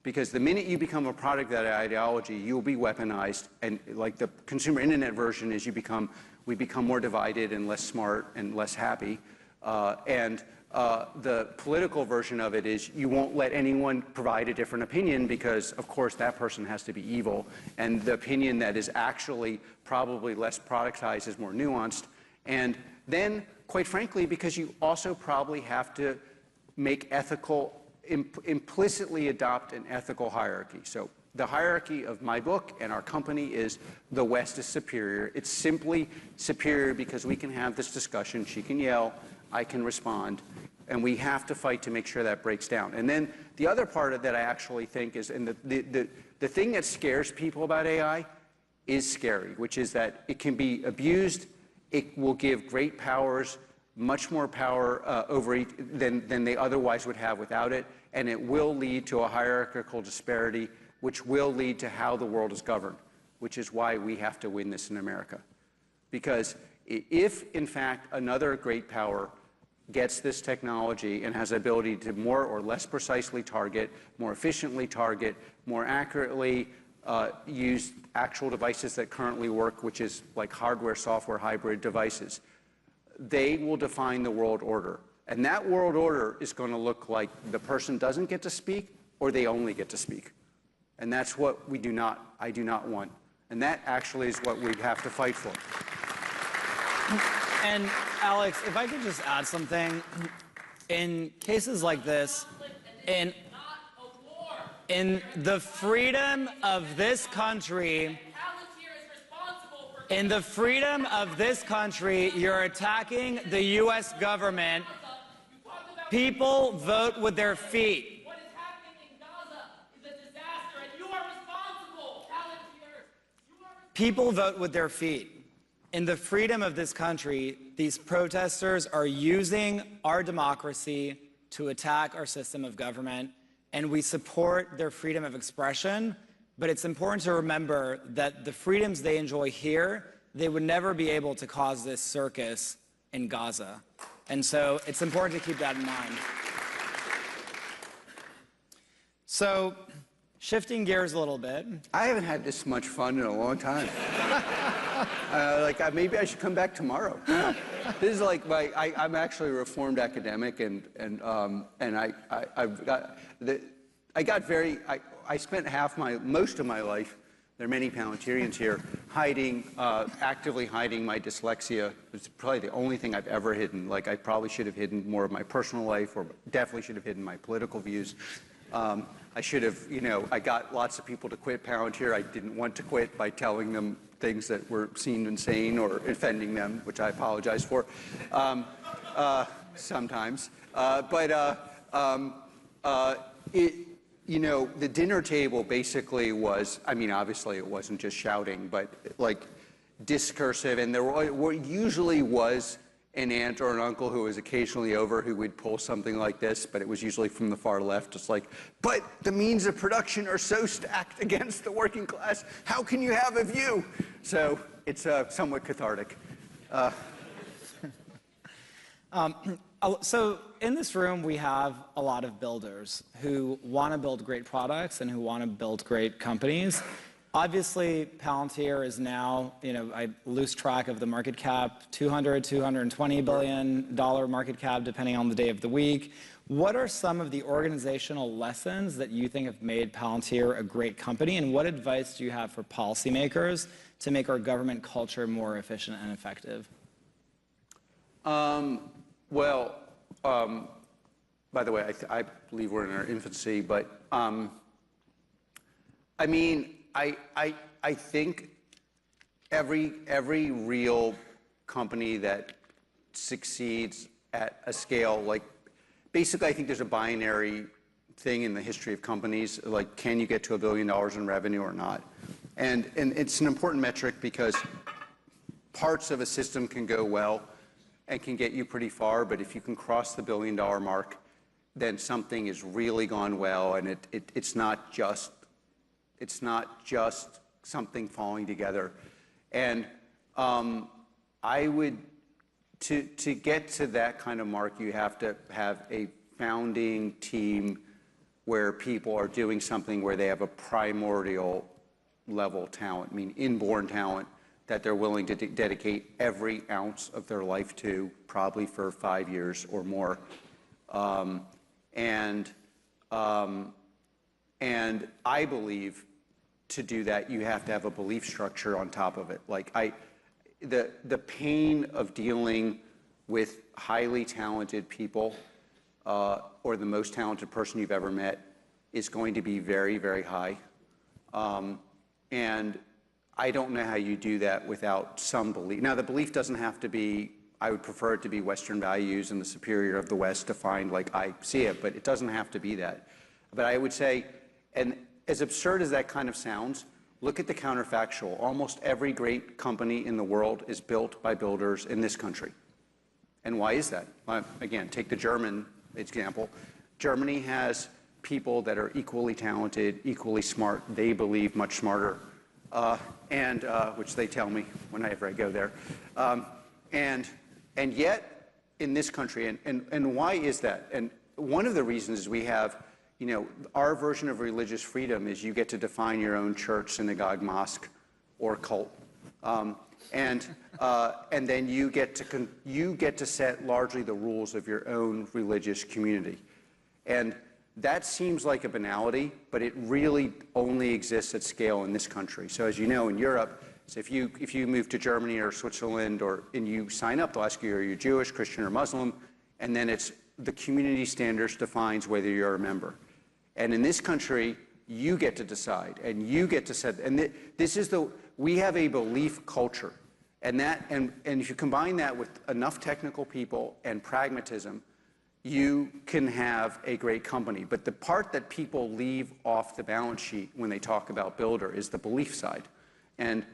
Because the minute you become a product of that ideology, you'll be weaponized. And like the consumer internet version is we become more divided and less smart and less happy. The political version of it is you won't let anyone provide a different opinion because, of course, that person has to be evil. And the opinion that is actually probably less productized is more nuanced. And then, quite frankly, because you also probably have to make implicitly adopt an ethical hierarchy. So the hierarchy of my book and our company is the West is superior. It's simply superior because we can have this discussion. She can yell, I can respond, and we have to fight to make sure that breaks down. And then the other part of that I actually think is, and the thing that scares people about AI is scary, which is that it can be abused. It will give great powers, much more power than they otherwise would have without it, and it will lead to a hierarchical disparity, which will lead to how the world is governed, which is why we have to win this in America. Because if, in fact, another great power gets this technology and has the ability to more or less precisely target, more efficiently target, more accurately use actual devices that currently work, which is like hardware, software, hybrid devices, they will define the world order. And that world order is going to look like the person doesn't get to speak or they only get to speak. And that's what I do not want. And that actually is what we have to fight for. And Alex, if I could just add something, in cases like this, in the freedom of this country, you're attacking the U.S. government. People vote with their feet. What is happening in Gaza is a disaster, and you are responsible, Palantir. People vote with their feet. In the freedom of this country, these protesters are using our democracy to attack our system of government, and we support their freedom of expression. But it's important to remember that the freedoms they enjoy here, they would never be able to cause this circus in Gaza. And so it's important to keep that in mind. So, shifting gears a little bit. I haven't had this much fun in a long time. Maybe I should come back tomorrow. This is like I'm actually a reformed academic, I spent most of my life there are many Palantirians here hiding, actively hiding my dyslexia. It's probably the only thing I've ever hidden. Like, I probably should have hidden more of my personal life, or definitely should have hidden my political views. I should have, I got lots of people to quit Palantir. I didn't want to quit by telling them things that were seemed insane or offending them, which I apologize for sometimes. The dinner table basically was, I mean, obviously it wasn't just shouting, but like discursive, and there usually was an aunt or an uncle who was occasionally over who would pull something like this, but it was usually from the far left, just like, but the means of production are so stacked against the working class, how can you have a view? So it's somewhat cathartic. So in this room, we have a lot of builders who want to build great products and who want to build great companies. Obviously, Palantir is now, I lose track of the market cap, $220 billion market cap, depending on the day of the week. What are some of the organizational lessons that you think have made Palantir a great company, and what advice do you have for policymakers to make our government culture more efficient and effective? By the way, I believe we're in our infancy, but I mean, I think every real company that succeeds at a scale, like, basically I think there's a binary thing in the history of companies, like, can you get to $1 billion in revenue or not? And it's an important metric because parts of a system can go well and can get you pretty far, but if you can cross the $1 billion mark, then something has really gone well, and it's not just something falling together. And I would, to get to that kind of mark, you have to have a founding team where people are doing something where they have a primordial level talent, I mean inborn talent, that they're willing to dedicate every ounce of their life to, probably for 5 years or more. And I believe to do that, you have to have a belief structure on top of it. Like, the pain of dealing with highly talented people, or the most talented person you've ever met, is going to be very, very high. And I don't know how you do that without some belief. Now, the belief doesn't have to be, I would prefer it to be Western values and the superior of the West defined like I see it, but it doesn't have to be that. But I would say, and as absurd as that kind of sounds, look at the counterfactual. Almost every great company in the world is built by builders in this country. And why is that? Again, take the German example. Germany has people that are equally talented, equally smart, they believe much smarter, which they tell me whenever I go there. And yet, in this country, and why is that? And one of the reasons is we have, our version of religious freedom is you get to define your own church, synagogue, mosque, or cult. And then you get to set largely the rules of your own religious community. And that seems like a banality, but it really only exists at scale in this country. So as you know, in Europe, so if you move to Germany or Switzerland, and you sign up, they'll ask you, are you Jewish, Christian, or Muslim? And then it's the community standards defines whether you're a member. And in this country, you get to decide, and you get to set, and we have a belief culture. And if you combine that with enough technical people and pragmatism, you can have a great company. But the part that people leave off the balance sheet when they talk about builder is the belief side. And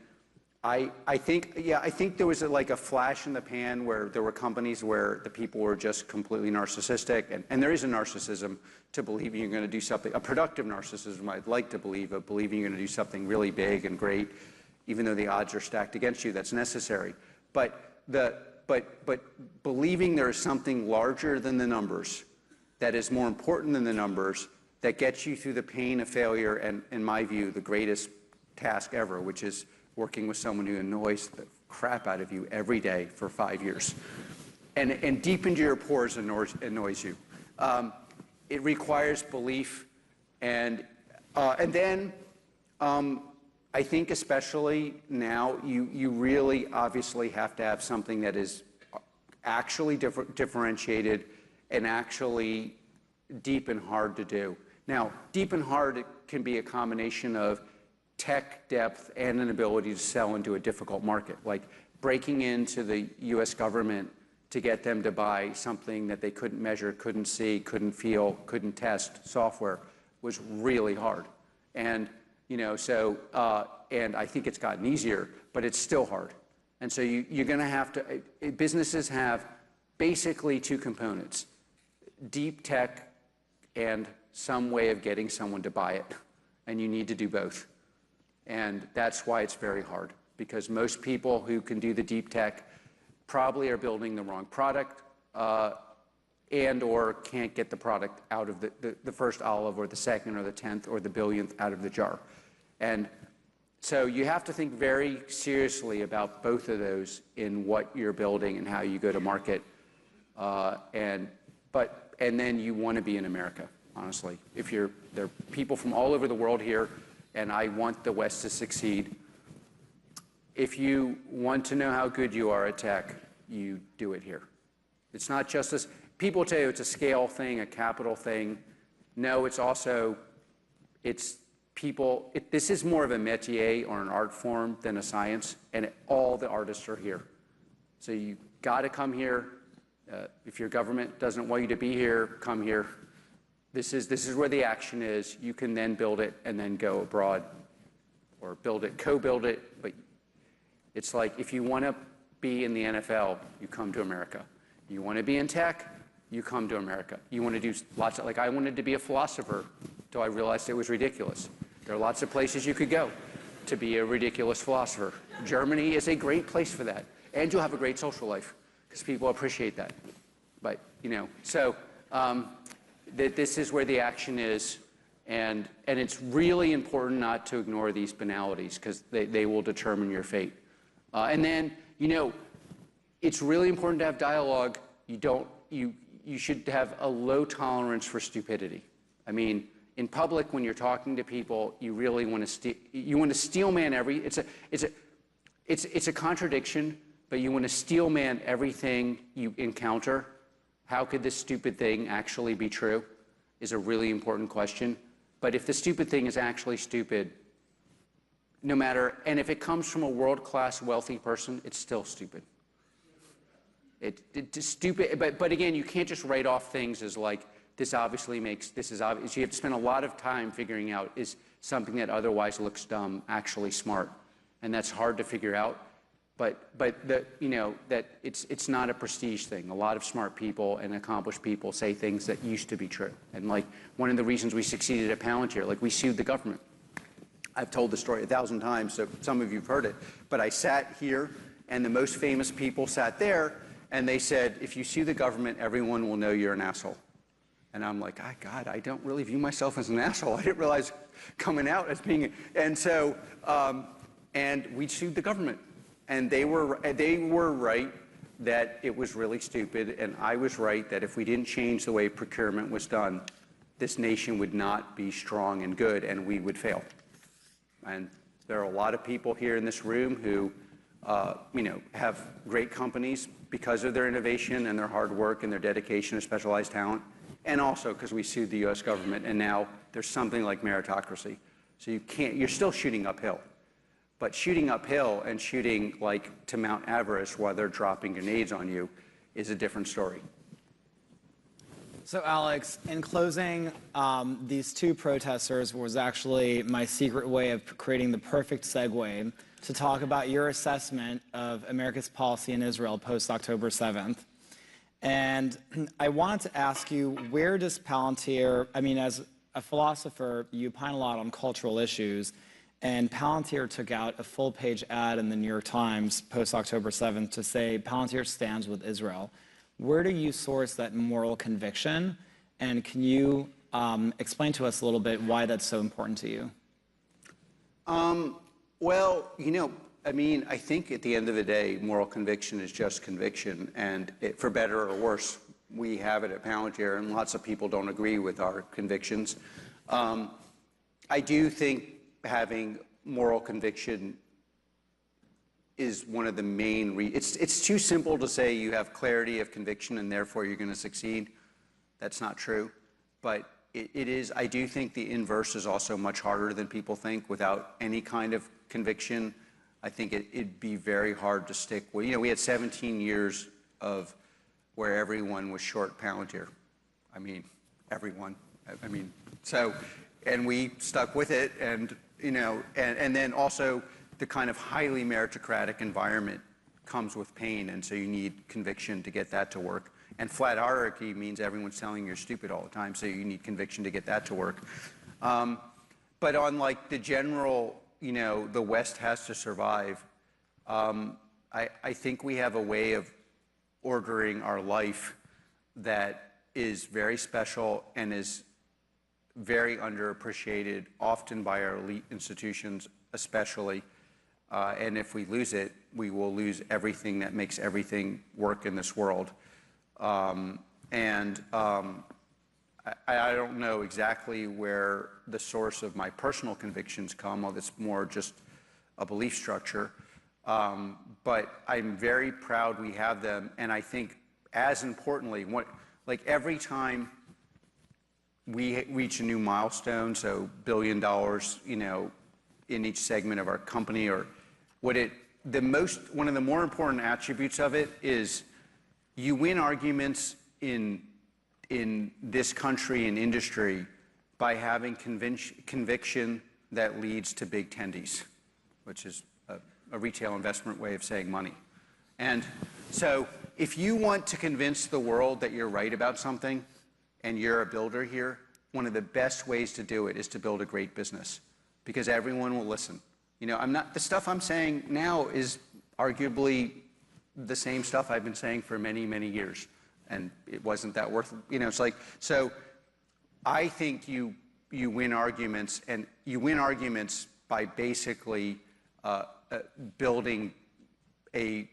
I think there was like a flash in the pan where there were companies where the people were just completely narcissistic. And there is a narcissism to believing you're going to do something, a productive narcissism, I'd like to believe, of believing you're going to do something really big and great, even though the odds are stacked against you. That's necessary. But believing there is something larger than the numbers, that is more important than the numbers, that gets you through the pain of failure, and in my view, the greatest task ever, which is working with someone who annoys the crap out of you every day for 5 years, and deep into your pores annoys you. It requires belief, and then I I think especially now, you really obviously have to have something that is actually differentiated and actually deep and hard to do. Now, deep and hard can be a combination of tech depth and an ability to sell into a difficult market, like breaking into the US government to get them to buy something that they couldn't measure, couldn't see, couldn't feel, couldn't test software was really hard. And, you know, so, and I think it's gotten easier, but it's still hard. And so you're going to have to, businesses have basically two components: deep tech and some way of getting someone to buy it. And you need to do both. And that's why it's very hard, because most people who can do the deep tech probably are building the wrong product and or can't get the product out of the first olive or the second or the 10th or the billionth out of the jar. And so you have to think very seriously about both of those in what you're building and how you go to market. And then you want to be in America, honestly. There are people from all over the world here, and I want the West to succeed. If you want to know how good you are at tech, you do it here. It's not just this. People tell you it's a scale thing, a capital thing. No, it's also, this is more of a métier or an art form than a science, and all the artists are here. So you got to come here. If your government doesn't want you to be here, come here. This is where the action is. You can then build it and then go abroad, or build it, co-build it. But it's like, if you want to be in the NFL, you come to America. You want to be in tech, you come to America. You want to do lots of, like, I wanted to be a philosopher until I realized it was ridiculous. There are lots of places you could go to be a ridiculous philosopher. Germany is a great place for that. And you'll have a great social life, because people appreciate that. But, you know, so this is where the action is. And it's really important not to ignore these banalities, because they will determine your fate. And then, you know, it's really important to have dialogue. You should have a low tolerance for stupidity. I mean, in public, when you're talking to people, you really want to steel man it's a contradiction, but you want to steel man everything you encounter. How could this stupid thing actually be true is a really important question. But if the stupid thing is actually stupid, no matter, and if it comes from a world-class wealthy person, it's still stupid. It's stupid, but again, you can't just write off things as like, this is obvious. You have to spend a lot of time figuring out, is something that otherwise looks dumb actually smart? And that's hard to figure out. But you know, that it's not a prestige thing. A lot of smart people and accomplished people say things that used to be true. And like, one of the reasons we succeeded at Palantir, like, we sued the government. I've told the story 1,000 times, so some of you have heard it. But I sat here, and the most famous people sat there, and they said, if you sue the government, everyone will know you're an asshole. And I'm like, God, I don't really view myself as an asshole. I didn't realize coming out as being, and so, and we sued the government. And they were right that it was really stupid, and I was right that if we didn't change the way procurement was done, this nation would not be strong and good, and we would fail. And there are a lot of people here in this room who, you know, have great companies because of their innovation and their hard work and their dedication to specialized talent, and also because we sued the US government, and now there's something like meritocracy. So you're still shooting uphill. But shooting uphill and shooting like to Mount Everest while they're dropping grenades on you is a different story. So Alex, in closing, these two protesters was actually my secret way of creating the perfect segue to talk about your assessment of America's policy in Israel post-October 7th. And I wanted to ask you, where does Palantir, I mean, as a philosopher, you opine a lot on cultural issues, and Palantir took out a full-page ad in the New York Times post-October 7th to say Palantir stands with Israel. Where do you source that moral conviction? And can you explain to us a little bit why that's so important to you? Well, you know, I mean, I think at the end of the day, moral conviction is just conviction, and for better or worse, we have it at Palantir, and lots of people don't agree with our convictions. I do think having moral conviction is one of the main it's too simple to say you have clarity of conviction and therefore you're going to succeed. That's not true. But it is, I do think the inverse is also much harder than people think. Without any kind of conviction, I think it'd be very hard to stick with. You know, we had 17 years of where everyone was short Palantir. I mean, everyone. I mean, so, and we stuck with it, and, you know, and then also the kind of highly meritocratic environment comes with pain, and so you need conviction to get that to work. And flat hierarchy means everyone's telling you you're stupid all the time, so you need conviction to get that to work. But on like the general, you know, the West has to survive, I think we have a way of ordering our life that is very special and is very underappreciated, often by our elite institutions especially. And if we lose it, we will lose everything that makes everything work in this world. I don't know exactly where the source of my personal convictions come, although it's more just a belief structure. But I'm very proud we have them, and I think as importantly, like every time we reach a new milestone, so $1 billion, you know, in each segment of our company, or one of the more important attributes of it is you win arguments in this country and industry by having conviction that leads to big tendies, which is a retail investment way of saying money. And so if you want to convince the world that you're right about something and you're a builder here, one of the best ways to do it is to build a great business, because everyone will listen. You know, the stuff I'm saying now is arguably the same stuff I've been saying for many, many years, and it wasn't that worth, you know, it's like, so I think you win arguments, and you win arguments by basically building a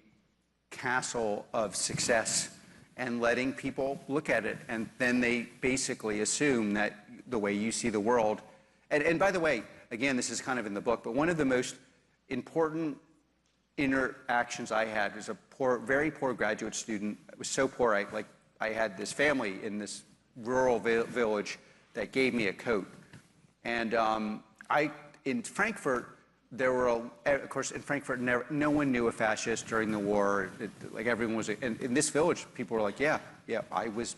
castle of success and letting people look at it, and then they basically assume that the way you see the world, and by the way, again, this is kind of in the book, but one of the most important interactions I had was a very poor graduate student. I was so poor, I had this family in this rural village that gave me a coat. And in Frankfurt, there were, of course, in Frankfurt, no one knew a fascist during the war. Like everyone was, and in this village, people were like, yeah, I was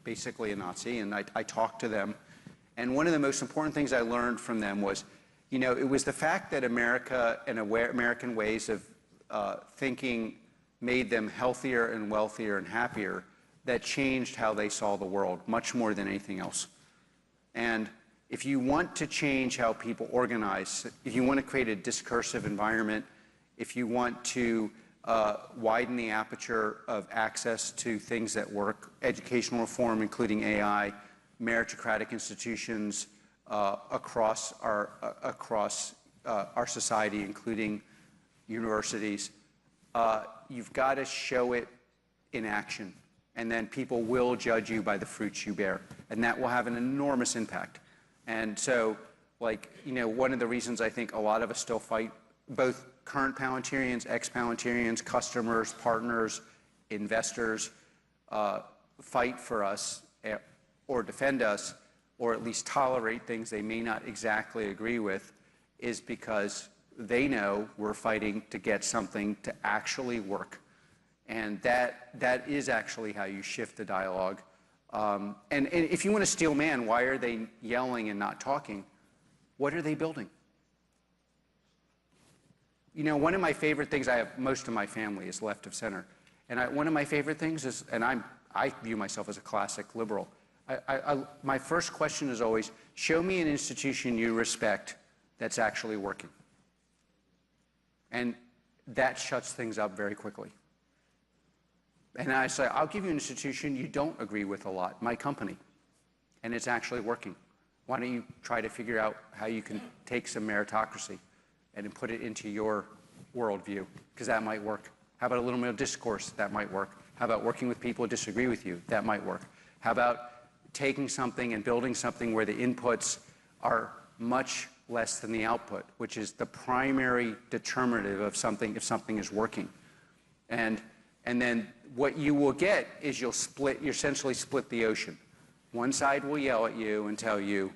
basically a Nazi, and I talked to them. And one of the most important things I learned from them was, you know, it was the fact that America and American ways of thinking made them healthier and wealthier and happier that changed how they saw the world, much more than anything else. And if you want to change how people organize, if you want to create a discursive environment, if you want to widen the aperture of access to things that work, educational reform, including AI, meritocratic institutions across our society, including universities, you've got to show it in action, and then people will judge you by the fruits you bear, and that will have an enormous impact. And so, like, you know, one of the reasons I think a lot of us still fight, both current Palantirians, ex-Palantirians, customers, partners, investors, fight for us or defend us, or at least tolerate things they may not exactly agree with, is because they know we're fighting to get something to actually work. And that is actually how you shift the dialogue. And if you want to steal man, why are they yelling and not talking? What are they building? You know, one of my favorite things, I have most of my family is left of center. And one of my favorite things is, and I view myself as a classic liberal, my first question is always, show me an institution you respect that's actually working. And that shuts things up very quickly. And I say, I'll give you an institution you don't agree with a lot, my company, and it's actually working. Why don't you try to figure out how you can take some meritocracy and put it into your worldview, because that might work. How about a little more discourse? That might work. How about working with people who disagree with you? That might work. How about taking something and building something where the inputs are much less than the output, which is the primary determinative of something, if something is working. And then what you will get is you essentially split the ocean. One side will yell at you and tell you,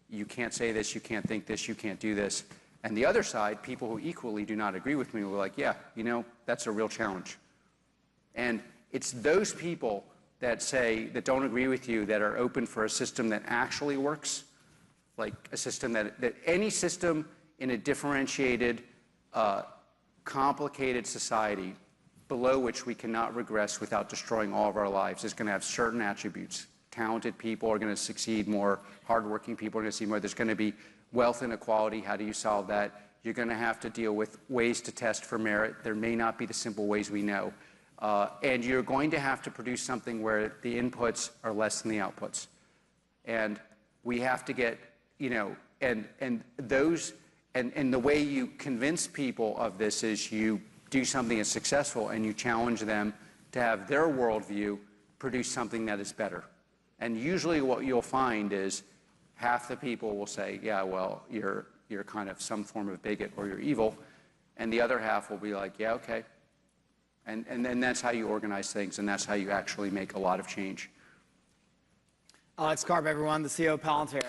you can't say this, you can't think this, you can't do this. And the other side, people who equally do not agree with me, will be like, yeah, you know, that's a real challenge. And it's those people that don't agree with you, that are open for a system that actually works, like a system that any system in a differentiated, complicated society below which we cannot regress without destroying all of our lives is going to have certain attributes. Talented people are going to succeed more. Hardworking people are going to succeed more. There's going to be wealth inequality. How do you solve that? You're going to have to deal with ways to test for merit. There may not be the simple ways we know. And you're going to have to produce something where the inputs are less than the outputs. And we have to get, you know, and the way you convince people of this is you do something that's successful and you challenge them to have their worldview produce something that is better. And usually what you'll find is half the people will say, yeah, well, you're kind of some form of bigot or you're evil. And the other half will be like, yeah, okay. And then that's how you organize things, and that's how you actually make a lot of change. Alex Karp, everyone, the CEO of Palantir.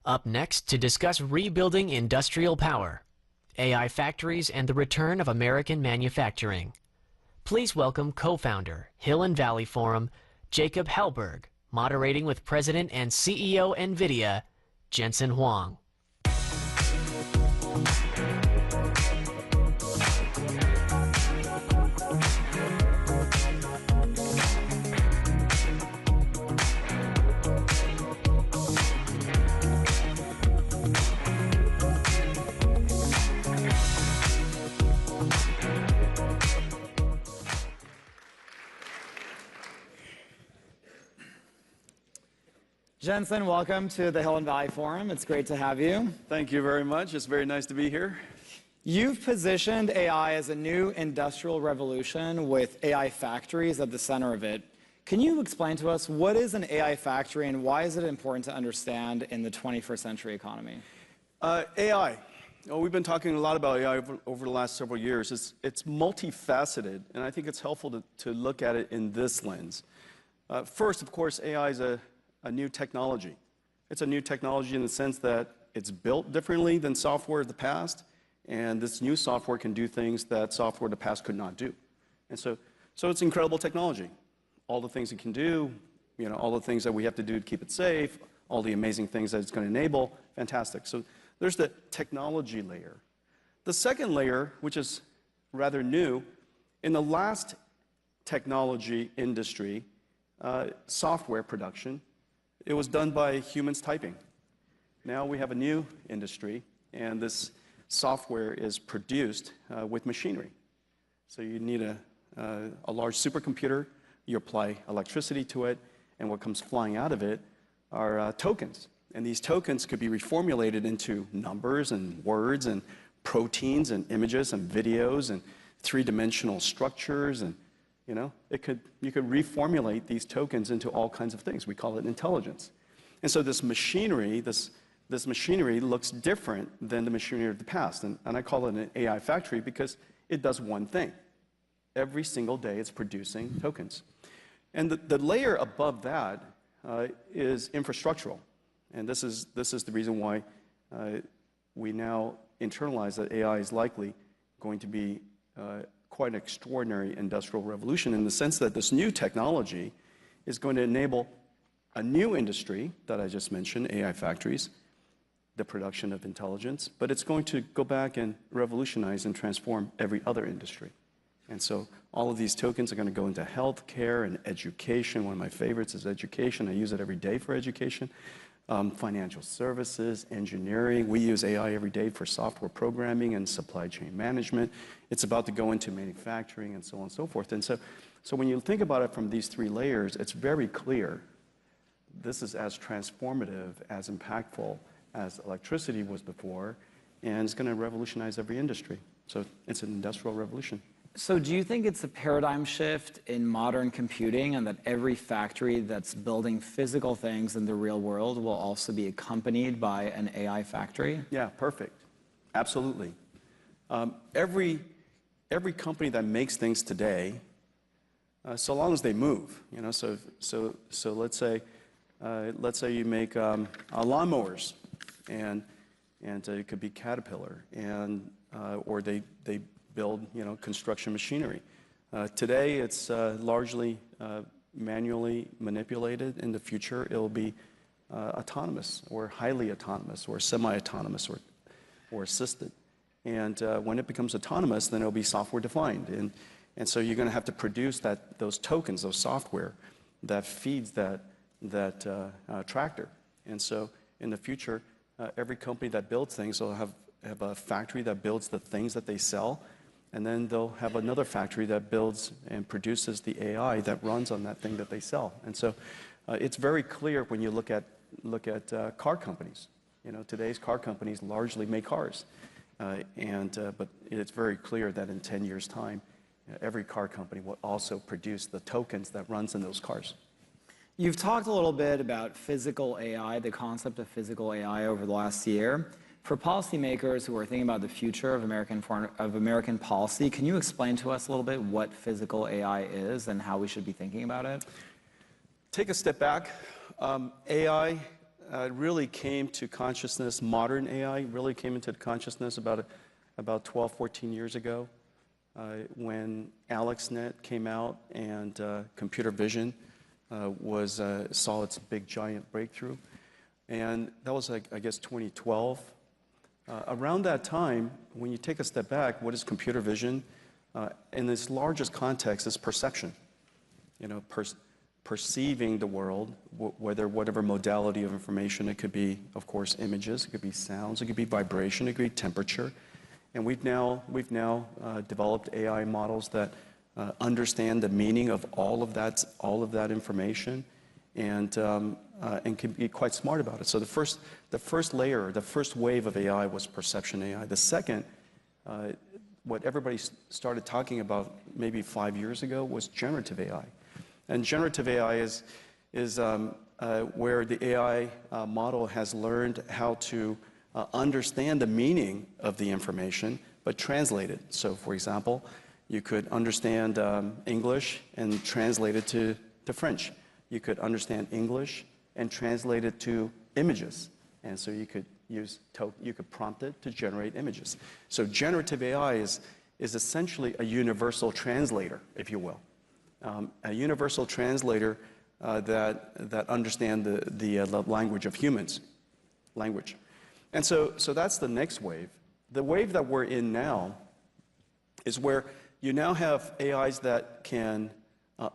Up next to discuss rebuilding industrial power, AI factories, and the return of American manufacturing. Please welcome co-founder, Hill and Valley Forum, Jacob Hellberg, moderating with President and CEO Nvidia, Jensen Huang. Jensen, welcome to the Hill and Valley Forum. It's great to have you. Thank you very much. It's very nice to be here. You've positioned AI as a new industrial revolution with AI factories at the center of it. Can you explain to us what is an AI factory and why is it important to understand in the 21st century economy? AI. Oh, we've been talking a lot about AI over the last several years. It's multifaceted, and I think it's helpful to look at it in this lens. First, of course, AI is a new technology. It's a new technology in the sense that it's built differently than software of the past, and this new software can do things that software of the past could not do. And so it's incredible technology. All the things it can do, you know, all the things that we have to do to keep it safe, all the amazing things that it's going to enable, fantastic. So there's the technology layer. The second layer, which is rather new, in the last technology industry, software production, it was done by humans typing. Now we have a new industry, and this software is produced with machinery. So you need a large supercomputer, you apply electricity to it, and what comes flying out of it are tokens. And these tokens could be reformulated into numbers and words and proteins and images and videos and three-dimensional structures, and you know, you could reformulate these tokens into all kinds of things. We call it intelligence. And so this machinery looks different than the machinery of the past. And I call it an AI factory because it does one thing. Every single day it's producing tokens. And the layer above that is infrastructural. And this is the reason why we now internalize that AI is likely going to be quite an extraordinary industrial revolution in the sense that this new technology is going to enable a new industry that I just mentioned, AI factories, the production of intelligence, but it's going to go back and revolutionize and transform every other industry. And so all of these tokens are going to go into healthcare and education. One of my favorites is education. I use it every day for education. Financial services, engineering. We use AI every day for software programming and supply chain management. It's about to go into manufacturing and so on and so forth. And so when you think about it from these three layers, it's very clear this is as transformative, as impactful as electricity was before, and it's going to revolutionize every industry. So it's an industrial revolution. So do you think it's a paradigm shift in modern computing and that every factory that's building physical things in the real world will also be accompanied by an AI factory? Yeah, perfect. Absolutely. Every company that makes things today, so long as they move, you know, so let's say you make lawnmowers, and it could be Caterpillar, and or they build, you know, construction machinery. Today, it's largely manually manipulated. In the future, it'll be autonomous or highly autonomous or semi-autonomous or assisted. And when it becomes autonomous, then it'll be software defined. And so you're going to have to produce those tokens, those software that feeds that tractor. And so in the future, every company that builds things will have a factory that builds the things that they sell, and then they'll have another factory that builds and produces the AI that runs on that thing that they sell. And so it's very clear when you look at car companies. You know, today's car companies largely make cars, but it's very clear that in 10 years' time, every car company will also produce the tokens that runs in those cars. You've talked a little bit about physical AI, the concept of physical AI over the last year. For policymakers who are thinking about the future of American policy, can you explain to us a little bit what physical AI is and how we should be thinking about it? Take a step back. AI really came to consciousness, modern AI really came into consciousness about 12, 14 years ago when AlexNet came out and computer vision saw its big giant breakthrough. And that was, I guess, 2012. Around that time, when you take a step back, what is computer vision? In its largest context is perception. You know, perceiving the world, whatever modality of information. It could be, of course, images, it could be sounds, it could be vibration, it could be temperature. And we've now developed AI models that understand the meaning of all of that information, and can be quite smart about it. So the first layer, the first wave of AI was perception AI. The second, what everybody started talking about maybe 5 years ago, was generative AI. And generative AI is where the AI model has learned how to understand the meaning of the information, but translate it. So, for example, you could understand English and translate it to French. You could understand English and translate it to images. And so you could prompt it to generate images. So generative AI is essentially a universal translator, if you will. A universal translator that understands the language of humans, language. And so that's the next wave. The wave that we're in now is where you now have AIs that can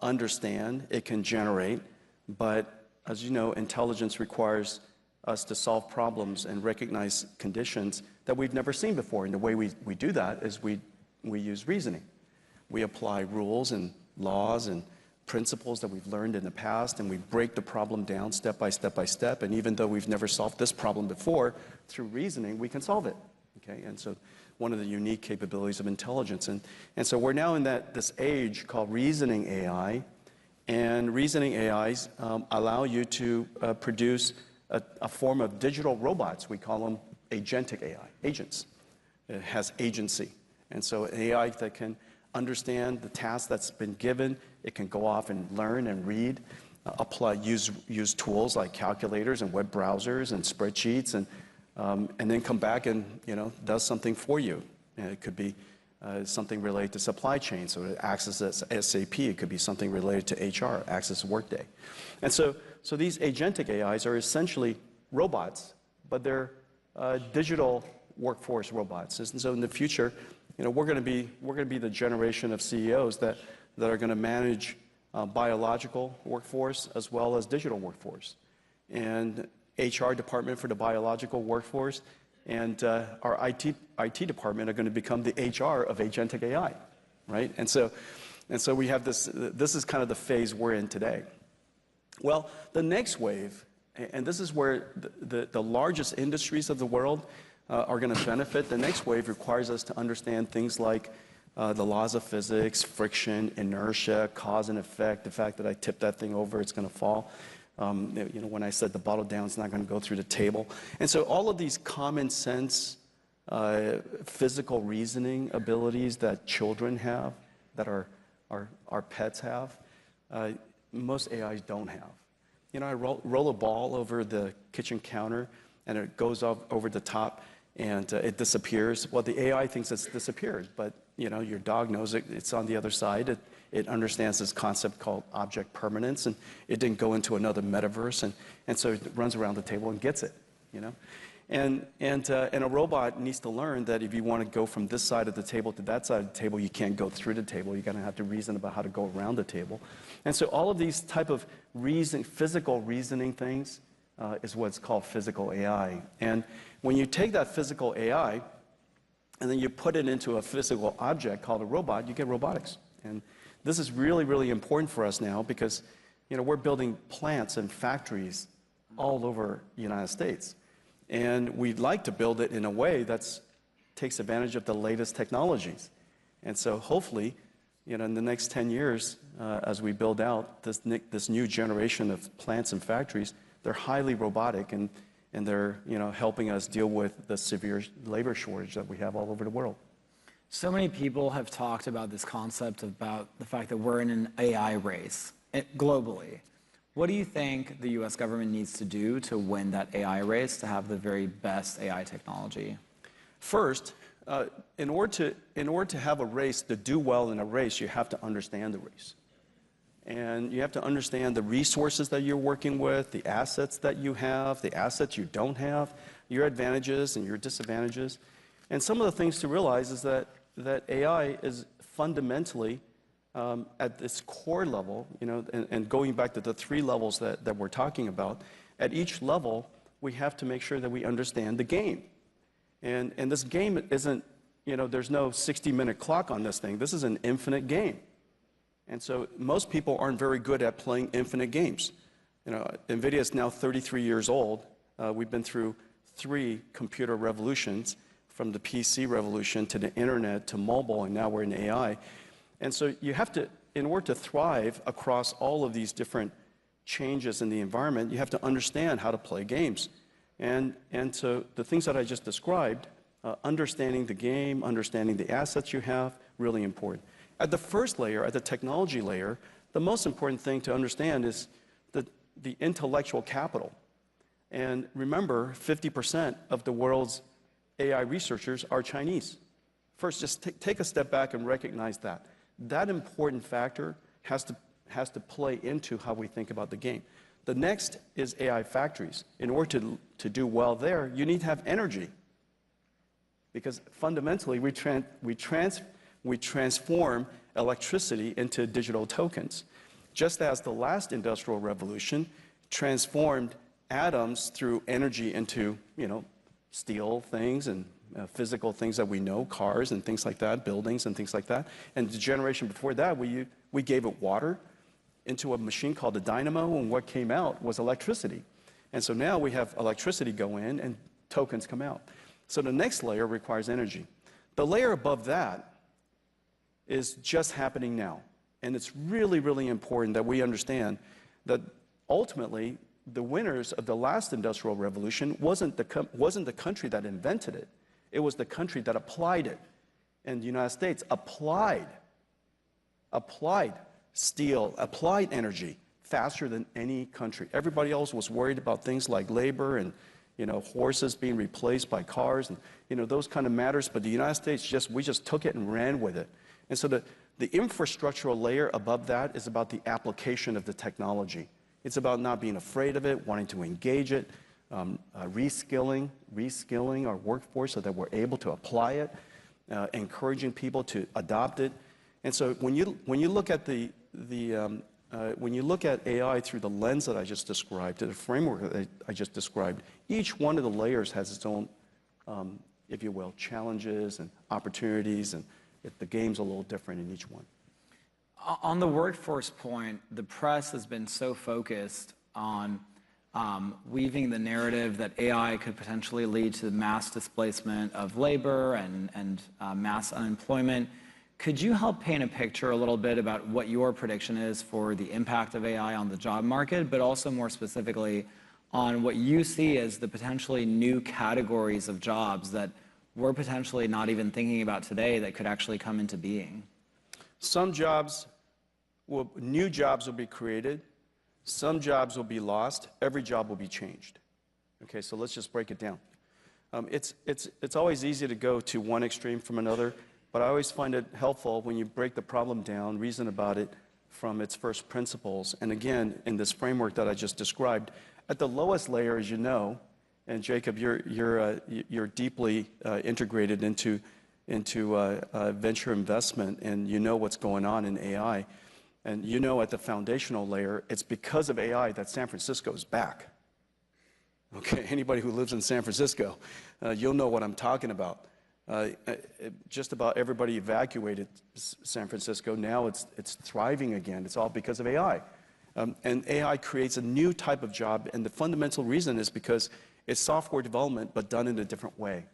understand, it can generate, but as you know, intelligence requires us to solve problems and recognize conditions that we've never seen before. And the way we do that is we use reasoning. We apply rules and laws and principles that we've learned in the past, and we break the problem down step by step by step. And even though we've never solved this problem before, through reasoning, we can solve it. Okay? And so one of the unique capabilities of intelligence. And so we're now in this age called reasoning AI, and reasoning AIs allow you to produce a form of digital robots. We call them agentic AI, agents. It has agency. And so an AI that can understand the task that's been given, it can go off and learn and read, use tools like calculators and web browsers and spreadsheets, and then come back and does something for you. And it could be something related to supply chain, so it accesses SAP. It could be something related to HR, access Workday. And so these agentic AIs are essentially robots, but they're digital workforce robots. And so in the future, we're going to be the generation of CEOs that are going to manage biological workforce as well as digital workforce, and HR department for the biological workforce, and our IT department are going to become the HR of agentic AI, right? And so we have this. This is kind of the phase we're in today. Well, the next wave, and this is where the largest industries of the world are going to benefit. The next wave requires us to understand things like the laws of physics, friction, inertia, cause and effect, the fact that I tip that thing over, it's going to fall. When I said the bottle down, it's not going to go through the table. And so all of these common sense physical reasoning abilities that children have, that our pets have, most AIs don't have. I roll a ball over the kitchen counter, and it goes up over the top, and it disappears. Well, the AI thinks it's disappeared, but your dog knows it's on the other side. It understands this concept called object permanence, and it didn't go into another metaverse, and so it runs around the table and gets it. And a robot needs to learn that if you want to go from this side of the table to that side of the table, you can't go through the table. You're going to have to reason about how to go around the table. And so all of these type of physical reasoning things is what's called physical AI. And when you take that physical AI and then you put it into a physical object called a robot, you get robotics. And this is really, really important for us now because we're building plants and factories all over the United States. And we'd like to build it in a way that takes advantage of the latest technologies. And so hopefully, in the next 10 years, as we build out this new generation of plants and factories, they're highly robotic, and they're helping us deal with the severe labor shortage that we have all over the world. So many people have talked about this concept about the fact that we're in an AI race globally. What do you think the US government needs to do to win that AI race, to have the very best AI technology? First, in order to have a race, to do well in a race, you have to understand the race. And you have to understand the resources that you're working with, the assets that you have, the assets you don't have, your advantages and your disadvantages. And some of the things to realize is that AI is fundamentally, at this core level, and going back to the 3 levels that we're talking about, at each level, we have to make sure that we understand the game. And this game isn't, there's no 60-minute clock on this thing. This is an infinite game. And so most people aren't very good at playing infinite games. Nvidia is now 33 years old. We've been through 3 computer revolutions, from the PC revolution to the internet to mobile, and now we're in AI. And so you have to, in order to thrive across all of these different changes in the environment, you have to understand how to play games. And so the things that I just described, understanding the game, understanding the assets you have, really important. At the first layer, at the technology layer, the most important thing to understand is the intellectual capital. And remember, 50% of the world's AI researchers are Chinese. First, just take a step back and recognize that. That important factor has to play into how we think about the game. The next is AI factories. In order to do well there, you need to have energy. Because fundamentally, we transform electricity into digital tokens. Just as the last industrial revolution transformed atoms through energy into, steel things and physical things that we know, cars and things like that, buildings and things like that. And the generation before that, we gave it water into a machine called a dynamo, and what came out was electricity. And so now we have electricity go in and tokens come out. So the next layer requires energy. The layer above that is just happening now. And it's really, really important that we understand that ultimately the winners of the last industrial revolution wasn't the country that invented it. It was the country that applied it. And the United States applied steel, applied energy faster than any country. Everybody else was worried about things like labor and horses being replaced by cars, and those kind of matters. But the United States we just took it and ran with it. And so the infrastructural layer above that is about the application of the technology. It's about not being afraid of it, wanting to engage it, reskilling our workforce so that we're able to apply it, encouraging people to adopt it. And so when you look at when you look at AI through the lens that I just described, the framework that I just described, each one of the layers has its own, if you will, challenges and opportunities, and the game's a little different in each one. On the workforce point, the press has been so focused on weaving the narrative that AI could potentially lead to mass displacement of labor and mass unemployment. Could you help paint a picture a little bit about what your prediction is for the impact of AI on the job market, but also more specifically on what you see as the potentially new categories of jobs that we're potentially not even thinking about today that could actually come into being? Some jobs, new jobs will be created. Some jobs will be lost. Every job will be changed. Okay, so let's just break it down. It's always easy to go to one extreme from another, but I always find it helpful when you break the problem down, reason about it from its first principles. And again, in this framework that I just described, at the lowest layer, as you know, and Jacob, you're deeply integrated into venture investment, and you know what's going on in AI. And you know at the foundational layer, it's because of AI that San Francisco is back. Okay, anybody who lives in San Francisco, you'll know what I'm talking about. Just about everybody evacuated San Francisco. Now it's thriving again. It's all because of AI. And AI creates a new type of job, and the fundamental reason is because it's software development, but done in a different way.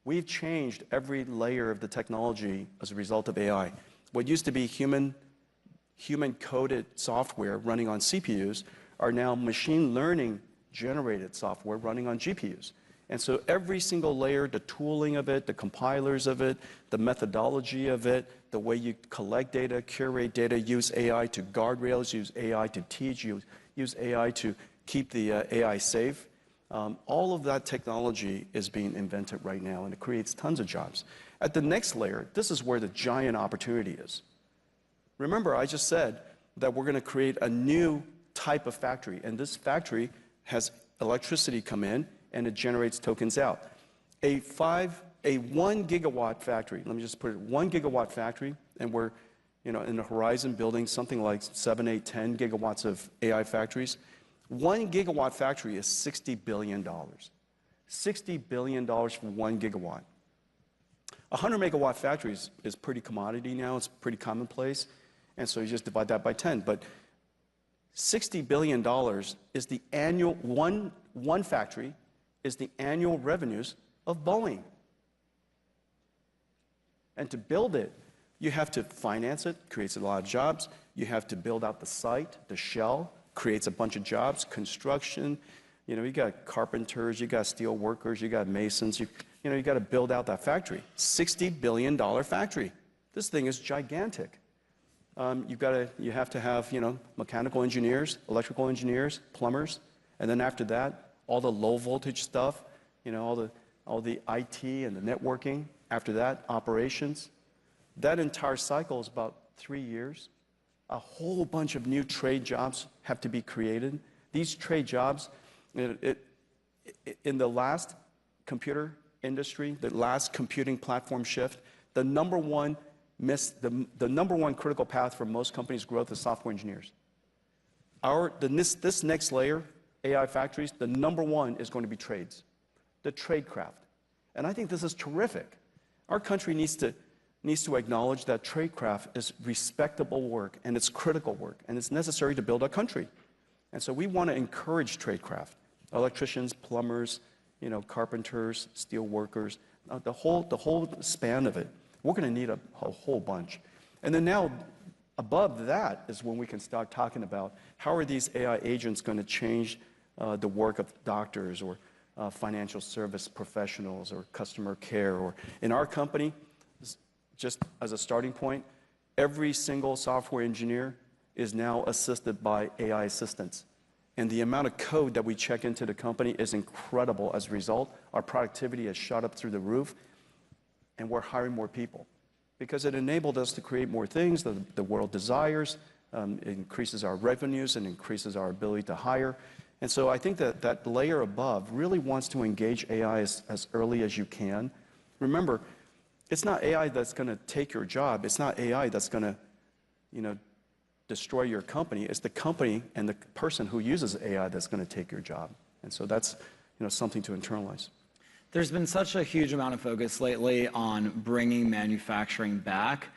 We've changed every layer of the technology as a result of AI. What used to be human-coded software running on CPUs are now machine learning-generated software running on GPUs. And so every single layer, the tooling of it, the compilers of it, the methodology of it, the way you collect data, curate data, use AI to guardrails, use AI to teach, use AI to keep the AI safe. All of that technology is being invented right now, and it creates tons of jobs. At the next layer, this is where the giant opportunity is. Remember, I just said that we're going to create a new type of factory, and this factory has electricity come in, and it generates tokens out. A 1 gigawatt factory, let me just put it, 1 gigawatt factory, and we're in the horizon building something like 7, 8, 10 gigawatts of AI factories. 1 gigawatt factory is $60 billion. $60 billion for 1 gigawatt. 100 megawatt factory is pretty commodity now, it's pretty commonplace, and so you just divide that by 10. But $60 billion is the annual, one factory is the annual revenues of Boeing. And to build it, you have to finance it, creates a lot of jobs. You have to build out the site, the shell, creates a bunch of jobs, construction. You got carpenters, you got steel workers, you got masons. You got to build out that factory. $60 billion factory. This thing is gigantic. You have to have, mechanical engineers, electrical engineers, plumbers, and then after that, all the low voltage stuff, all the IT and the networking. After that, operations. That entire cycle is about 3 years. A whole bunch of new trade jobs have to be created. These trade jobs, in the last computer industry, the last computing platform shift, the number one critical path for most companies' growth is software engineers. This next layer, AI factories, the number one is going to be trades, the trade craft. And I think this is terrific. Our country needs to acknowledge that trade craft is respectable work, and it's critical work, and it's necessary to build our country. And so we want to encourage trade craft, electricians, plumbers, carpenters, steel workers, the whole span of it. We're going to need a whole bunch. And then now, above that is when we can start talking about how are these AI agents going to change the work of doctors or financial service professionals or customer care. Or in our company, just as a starting point, every single software engineer is now assisted by AI assistants. And the amount of code that we check into the company is incredible. As a result, our productivity has shot up through the roof, and we're hiring more people because it enabled us to create more things that the world desires. It increases our revenues and increases our ability to hire. And so I think that that layer above really wants to engage AI as early as you can. Remember, it's not AI that's going to take your job. It's not AI that's going to, destroy your company. It's the company and the person who uses AI that's going to take your job. And so that's, something to internalize. There's been such a huge amount of focus lately on bringing manufacturing back.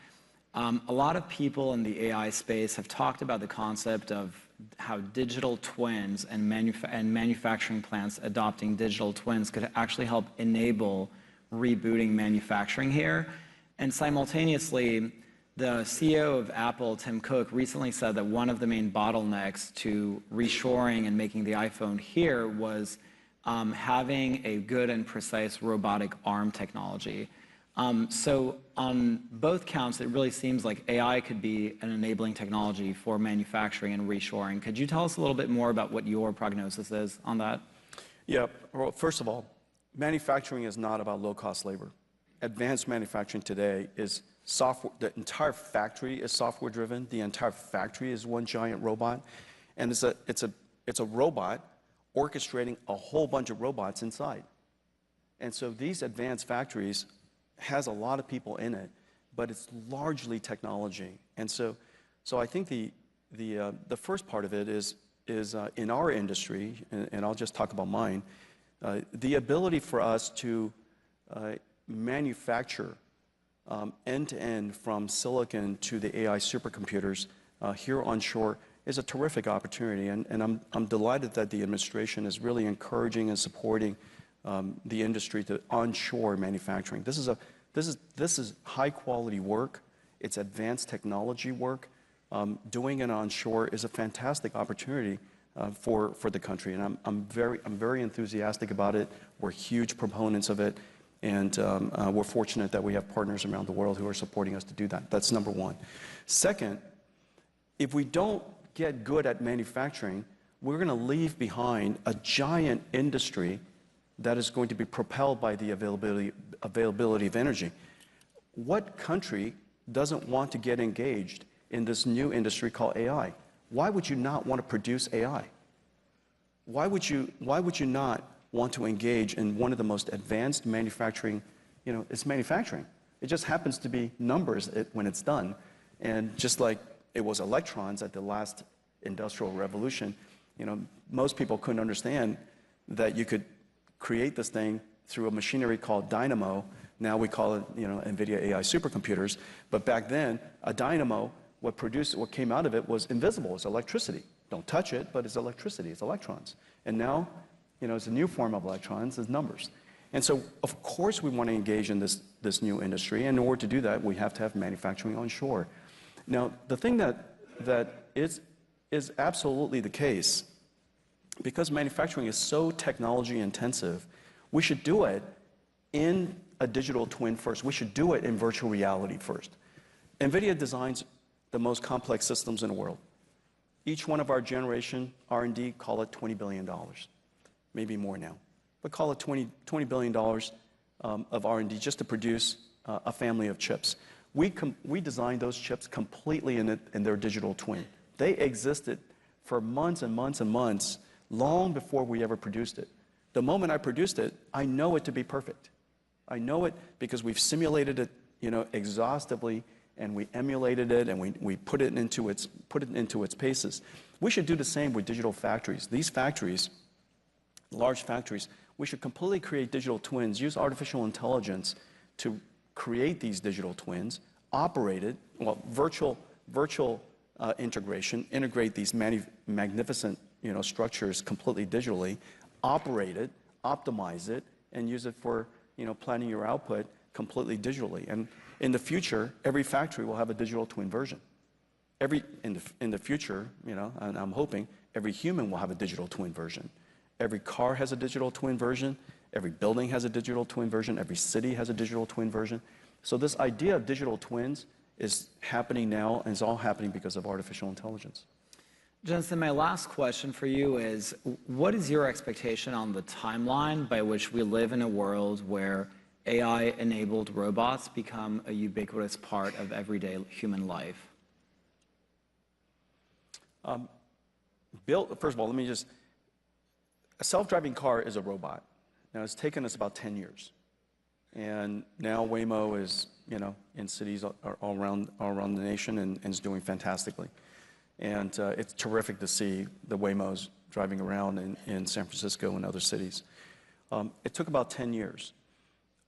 A lot of people in the AI space have talked about the concept of how digital twins and manufacturing plants adopting digital twins could actually help enable rebooting manufacturing here. And simultaneously, the CEO of Apple, Tim Cook, recently said that one of the main bottlenecks to reshoring and making the iPhone here was having a good and precise robotic arm technology. So on both counts, it really seems like AI could be an enabling technology for manufacturing and reshoring. Could you tell us a little bit more about what your prognosis is on that? Yeah, well, first of all, manufacturing is not about low-cost labor. Advanced manufacturing today is software. The entire factory is software-driven. The entire factory is one giant robot, and it's a robot orchestrating a whole bunch of robots inside. And so these advanced factories has a lot of people in it, but it's largely technology. And so I think the first part of it is in our industry, and I'll just talk about mine, the ability for us to manufacture end-to-end from silicon to the AI supercomputers here onshore is a terrific opportunity. And I'm delighted that the administration is really encouraging and supporting the industry to onshore manufacturing. This is high-quality work. It's advanced technology work. Doing it onshore is a fantastic opportunity for the country, and I'm very enthusiastic about it. We're huge proponents of it, and we're fortunate that we have partners around the world who are supporting us to do that. That's number one. Second, if we don't get good at manufacturing, we're going to leave behind a giant industry that is going to be propelled by the availability of energy. What country doesn't want to get engaged in this new industry called AI? Why would you not want to produce AI? Why would you not want to engage in one of the most advanced manufacturing? It's manufacturing. It just happens to be numbers when it's done. And just like it was electrons at the last industrial revolution, most people couldn't understand that you could create this thing through a machinery called dynamo. Now we call it, Nvidia AI supercomputers. But back then, a dynamo, what came out of it was invisible. It's electricity. Don't touch it, but it's electricity. It's electrons. And now, it's a new form of electrons. It's numbers. And so, of course, we want to engage in this new industry. And in order to do that, we have to have manufacturing onshore. Now, the thing that is absolutely the case, because manufacturing is so technology intensive, we should do it in a digital twin first. We should do it in virtual reality first. Nvidia designs the most complex systems in the world. Each one of our generation R&D, call it $20 billion, maybe more now, but call it $20 billion of R&D just to produce a family of chips. We designed those chips completely in their digital twin. They existed for months and months and months, long before we ever produced it. The moment I produced it, I know it to be perfect. I know it because we've simulated it, exhaustively, and we emulated it, and we put it into its paces. We should do the same with digital factories. These factories, large factories, we should completely create digital twins, use artificial intelligence to create these digital twins, operate it, virtual integration, integrate these magnificent structures completely digitally, operate it, optimize it, and use it for planning your output completely digitally. And in the future, every factory will have a digital twin version. In the future, and I'm hoping every human will have a digital twin version. Every car has a digital twin version. Every building has a digital twin version. Every city has a digital twin version. So this idea of digital twins is happening now, and it's all happening because of artificial intelligence. Jensen, my last question for you is, what is your expectation on the timeline by which we live in a world where AI-enabled robots become a ubiquitous part of everyday human life? First of all, a self-driving car is a robot. Now, it's taken us about 10 years. And now Waymo is, in cities all around the nation and is doing fantastically. And it's terrific to see the Waymos driving around in San Francisco and other cities. It took about 10 years.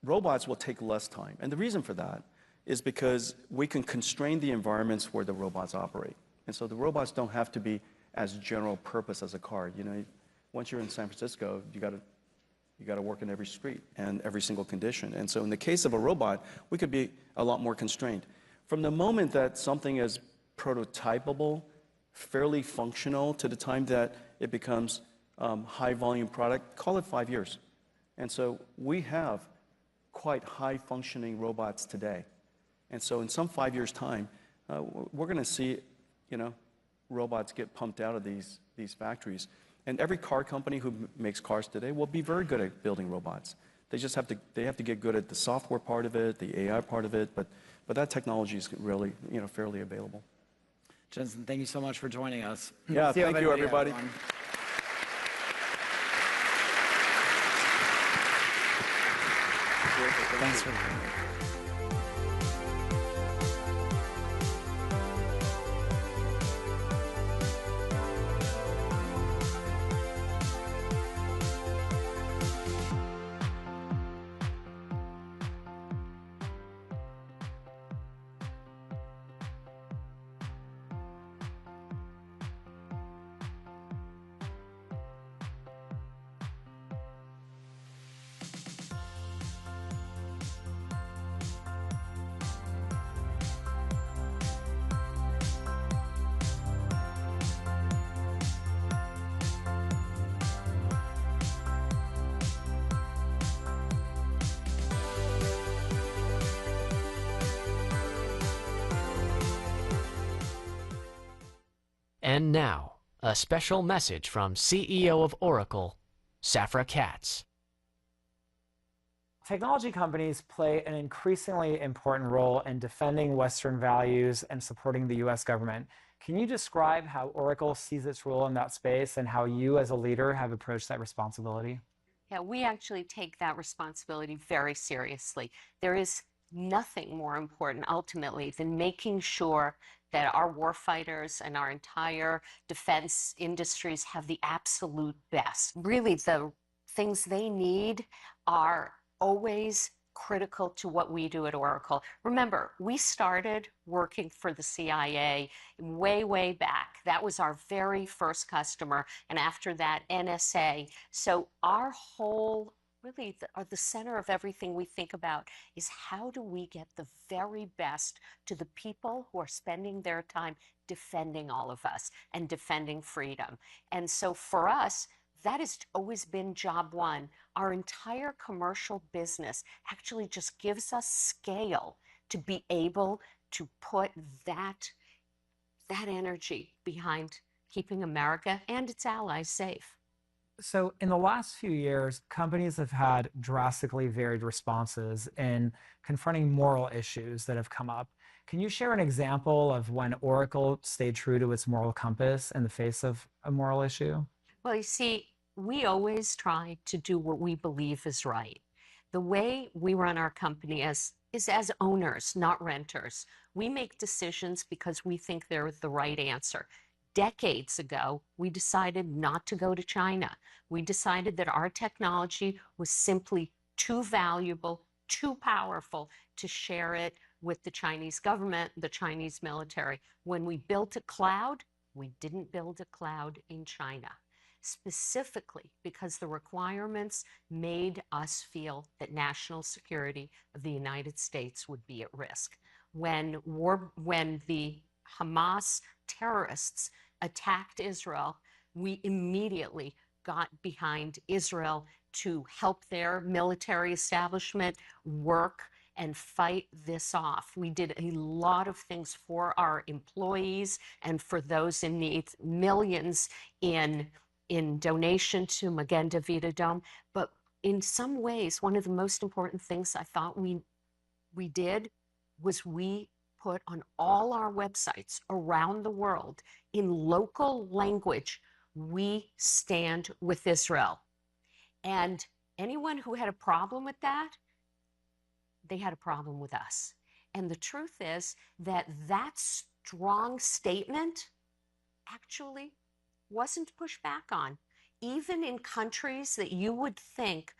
Robots will take less time. And the reason for that is because we can constrain the environments where the robots operate. And so the robots don't have to be as general purpose as a car. Once you're in San Francisco, you got to work in every street and every single condition. And so in the case of a robot, we could be a lot more constrained. From the moment that something is prototypable, fairly functional, to the time that it becomes high volume product, call it 5 years. And so we have quite high functioning robots today. And so in some 5 years time, we're going to see, robots get pumped out of these factories. And every car company who makes cars today will be very good at building robots. They just have to get good at the software part of it, the AI part of it, but that technology is really, fairly available. Jensen, thank you so much for joining us. Yeah, thank you, everybody. Thanks for coming. And now, a special message from CEO of Oracle, Safra Catz. Technology companies play an increasingly important role in defending Western values and supporting the U.S. government. Can you describe how Oracle sees its role in that space and how you as a leader have approached that responsibility? Yeah, we actually take that responsibility very seriously. There is nothing more important ultimately than making sure that our warfighters and our entire defense industries have the absolute best. Really, the things they need are always critical to what we do at Oracle. Remember, we started working for the CIA way, way back. That was our very first customer, and after that, NSA. So our whole really the center of everything we think about is how do we get the very best to the people who are spending their time defending all of us and defending freedom. And so for us, that has always been job one. Our entire commercial business actually just gives us scale to be able to put that energy behind keeping America and its allies safe. So in the last few years, companies have had drastically varied responses in confronting moral issues that have come up. Can you share an example of when Oracle stayed true to its moral compass in the face of a moral issue? Well, you see, we always try to do what we believe is right. The way we run our company is as owners, not renters. We make decisions because we think they're the right answer. Decades ago, we decided not to go to China. We decided that our technology was simply too valuable, too powerful to share it with the Chinese government, the Chinese military. When we built a cloud, we didn't build a cloud in China, specifically because the requirements made us feel that national security of the United States would be at risk. When the Hamas terrorists attacked Israel, we immediately got behind Israel to help their military establishment work and fight this off. We did a lot of things for our employees and for those in need, millions in donation to Magen David Adom. But in some ways, one of the most important things I thought we did was we put on all our websites around the world in local language, we stand with Israel. And anyone who had a problem with that, they had a problem with us. And the truth is that that strong statement actually wasn't pushed back on. Even in countries that you would think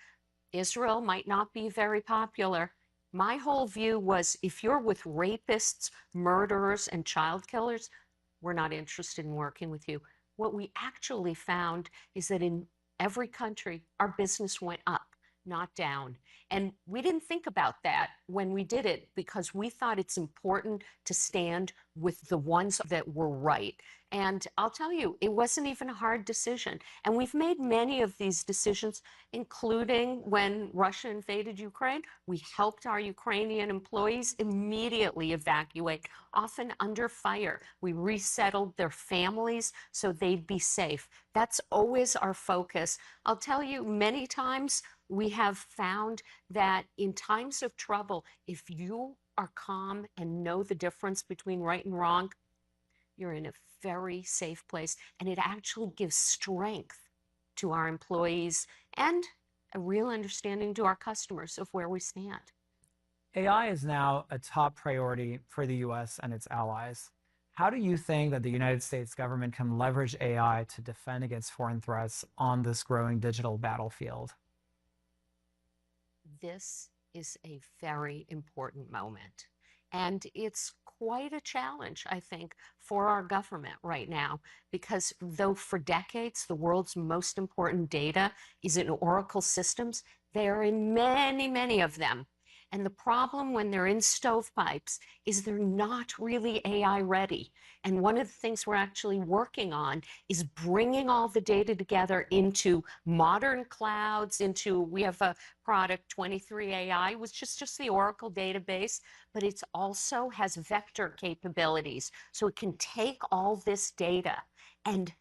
Israel might not be very popular, my whole view was if you're with rapists, murderers, and child killers, we're not interested in working with you. What we actually found is that in every country, our business went up, not down. And we didn't think about that when we did it because we thought it's important to stand with the ones that were right. And I'll tell you, it wasn't even a hard decision. And we've made many of these decisions, including when Russia invaded Ukraine. We helped our Ukrainian employees immediately evacuate, often under fire. We resettled their families so they'd be safe. That's always our focus. I'll tell you, many times we have found that in times of trouble, if you are calm and know the difference between right and wrong, you're in a very safe place. And it actually gives strength to our employees and a real understanding to our customers of where we stand. AI is now a top priority for the US and its allies. How do you think that the United States government can leverage AI to defend against foreign threats on this growing digital battlefield? This is a very important moment. And it's quite a challenge, I think, for our government right now, because though for decades the world's most important data is in Oracle systems, they are in many, many of them. And the problem when they're in stovepipes is they're not really AI ready. And one of the things we're actually working on is bringing all the data together into modern clouds, we have a product, 23AI, which is just the Oracle database, but it also has vector capabilities. So it can take all this data and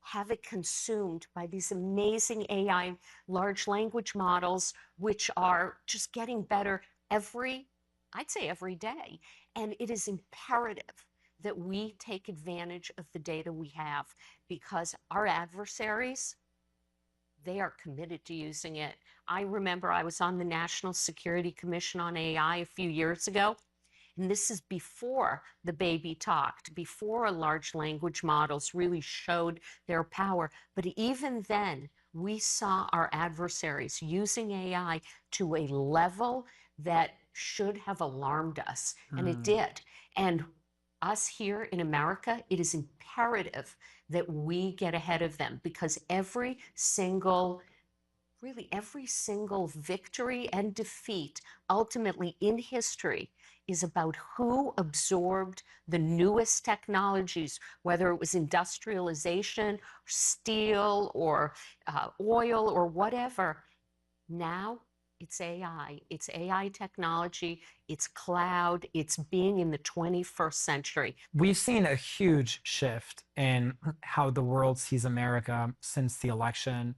have it consumed by these amazing AI large language models, which are just getting better I'd say every day. And it is imperative that we take advantage of the data we have because our adversaries, they are committed to using it. I remember I was on the National Security Commission on AI a few years ago. And this is before the baby talked, before large language models really showed their power. But even then, we saw our adversaries using AI to a level that should have alarmed us, and it did. And us here in America, it is imperative that we get ahead of them because every single victory and defeat ultimately in history is about who absorbed the newest technologies, whether it was industrialization, steel, or oil, or whatever. Now it's AI. It's AI technology. It's cloud. It's being in the 21st century. We've seen a huge shift in how the world sees America since the election.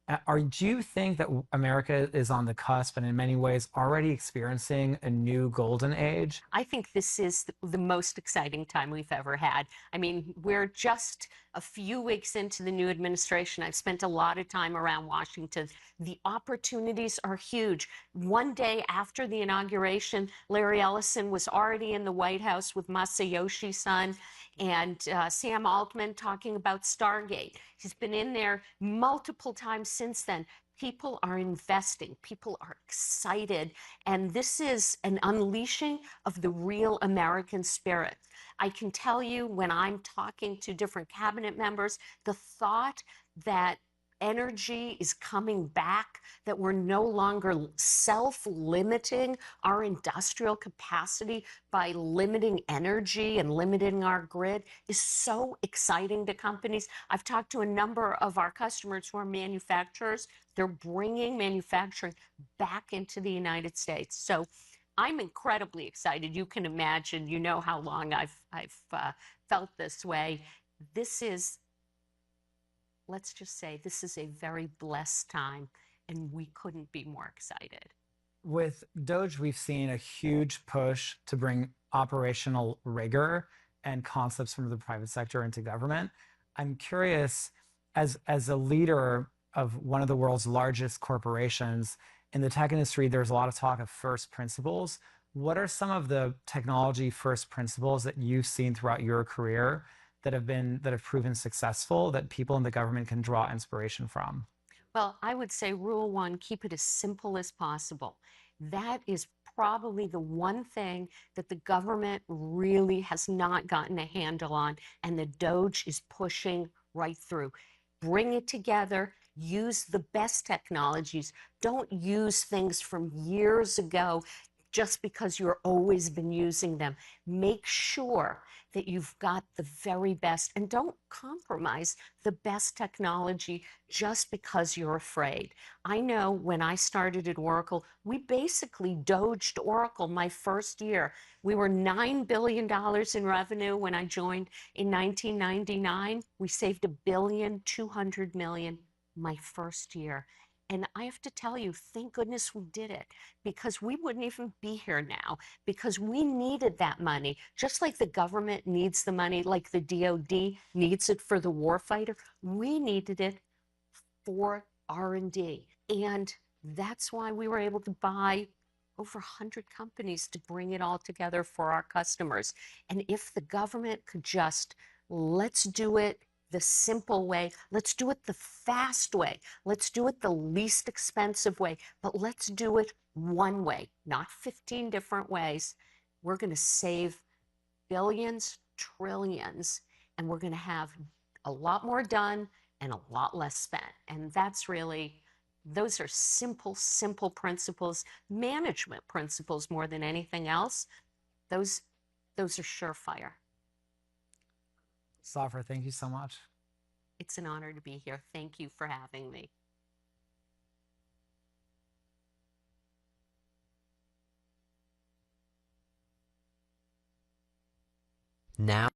Do you think that America is on the cusp and in many ways already experiencing a new golden age? I think this is the most exciting time we've ever had. I mean, we're just a few weeks into the new administration. I've spent a lot of time around Washington. The opportunities are huge. One day after the inauguration, Larry Ellison was already in the White House with Masayoshi Son and Sam Altman talking about Stargate. He's been in there multiple times since then. People are investing. People are excited. And this is an unleashing of the real American spirit. I can tell you when I'm talking to different cabinet members, the thought that energy is coming back, that we're no longer self-limiting our industrial capacity by limiting energy and limiting our grid is so exciting to companies. I've talked to a number of our customers who are manufacturers. They're bringing manufacturing back into the United States. So I'm incredibly excited. You can imagine, you know how long I've felt this way. This is, let's just say, this is a very blessed time, and we couldn't be more excited. With Doge, we've seen a huge push to bring operational rigor and concepts from the private sector into government. I'm curious, as a leader of one of the world's largest corporations, in the tech industry, there's a lot of talk of first principles. What are some of the technology first principles that you've seen throughout your career that have proven successful that people in the government can draw inspiration from? Well, I would say rule one, keep it as simple as possible. That is probably the one thing that the government really has not gotten a handle on, and the Doge is pushing right through. Bring it together, use the best technologies. Don't use things from years ago just because you've always been using them. Make sure that you've got the very best, and don't compromise the best technology just because you're afraid. I know when I started at Oracle, we basically doged Oracle my first year. We were $9 billion in revenue when I joined in 1999. We saved $1.2 billion my first year. And I have to tell you, thank goodness we did it, because we wouldn't even be here now, because we needed that money. Just like the government needs the money, like the DoD needs it for the warfighter, we needed it for R&D. And that's why we were able to buy over 100 companies to bring it all together for our customers. And if the government could just, let's do it the simple way, let's do it the fast way, let's do it the least expensive way, but let's do it one way, not 15 different ways. We're going to save billions, trillions, and we're going to have a lot more done and a lot less spent. And that's really, those are simple, simple principles, management principles more than anything else. Those are surefire. Safra, thank you so much. It's an honor to be here. Thank you for having me. Now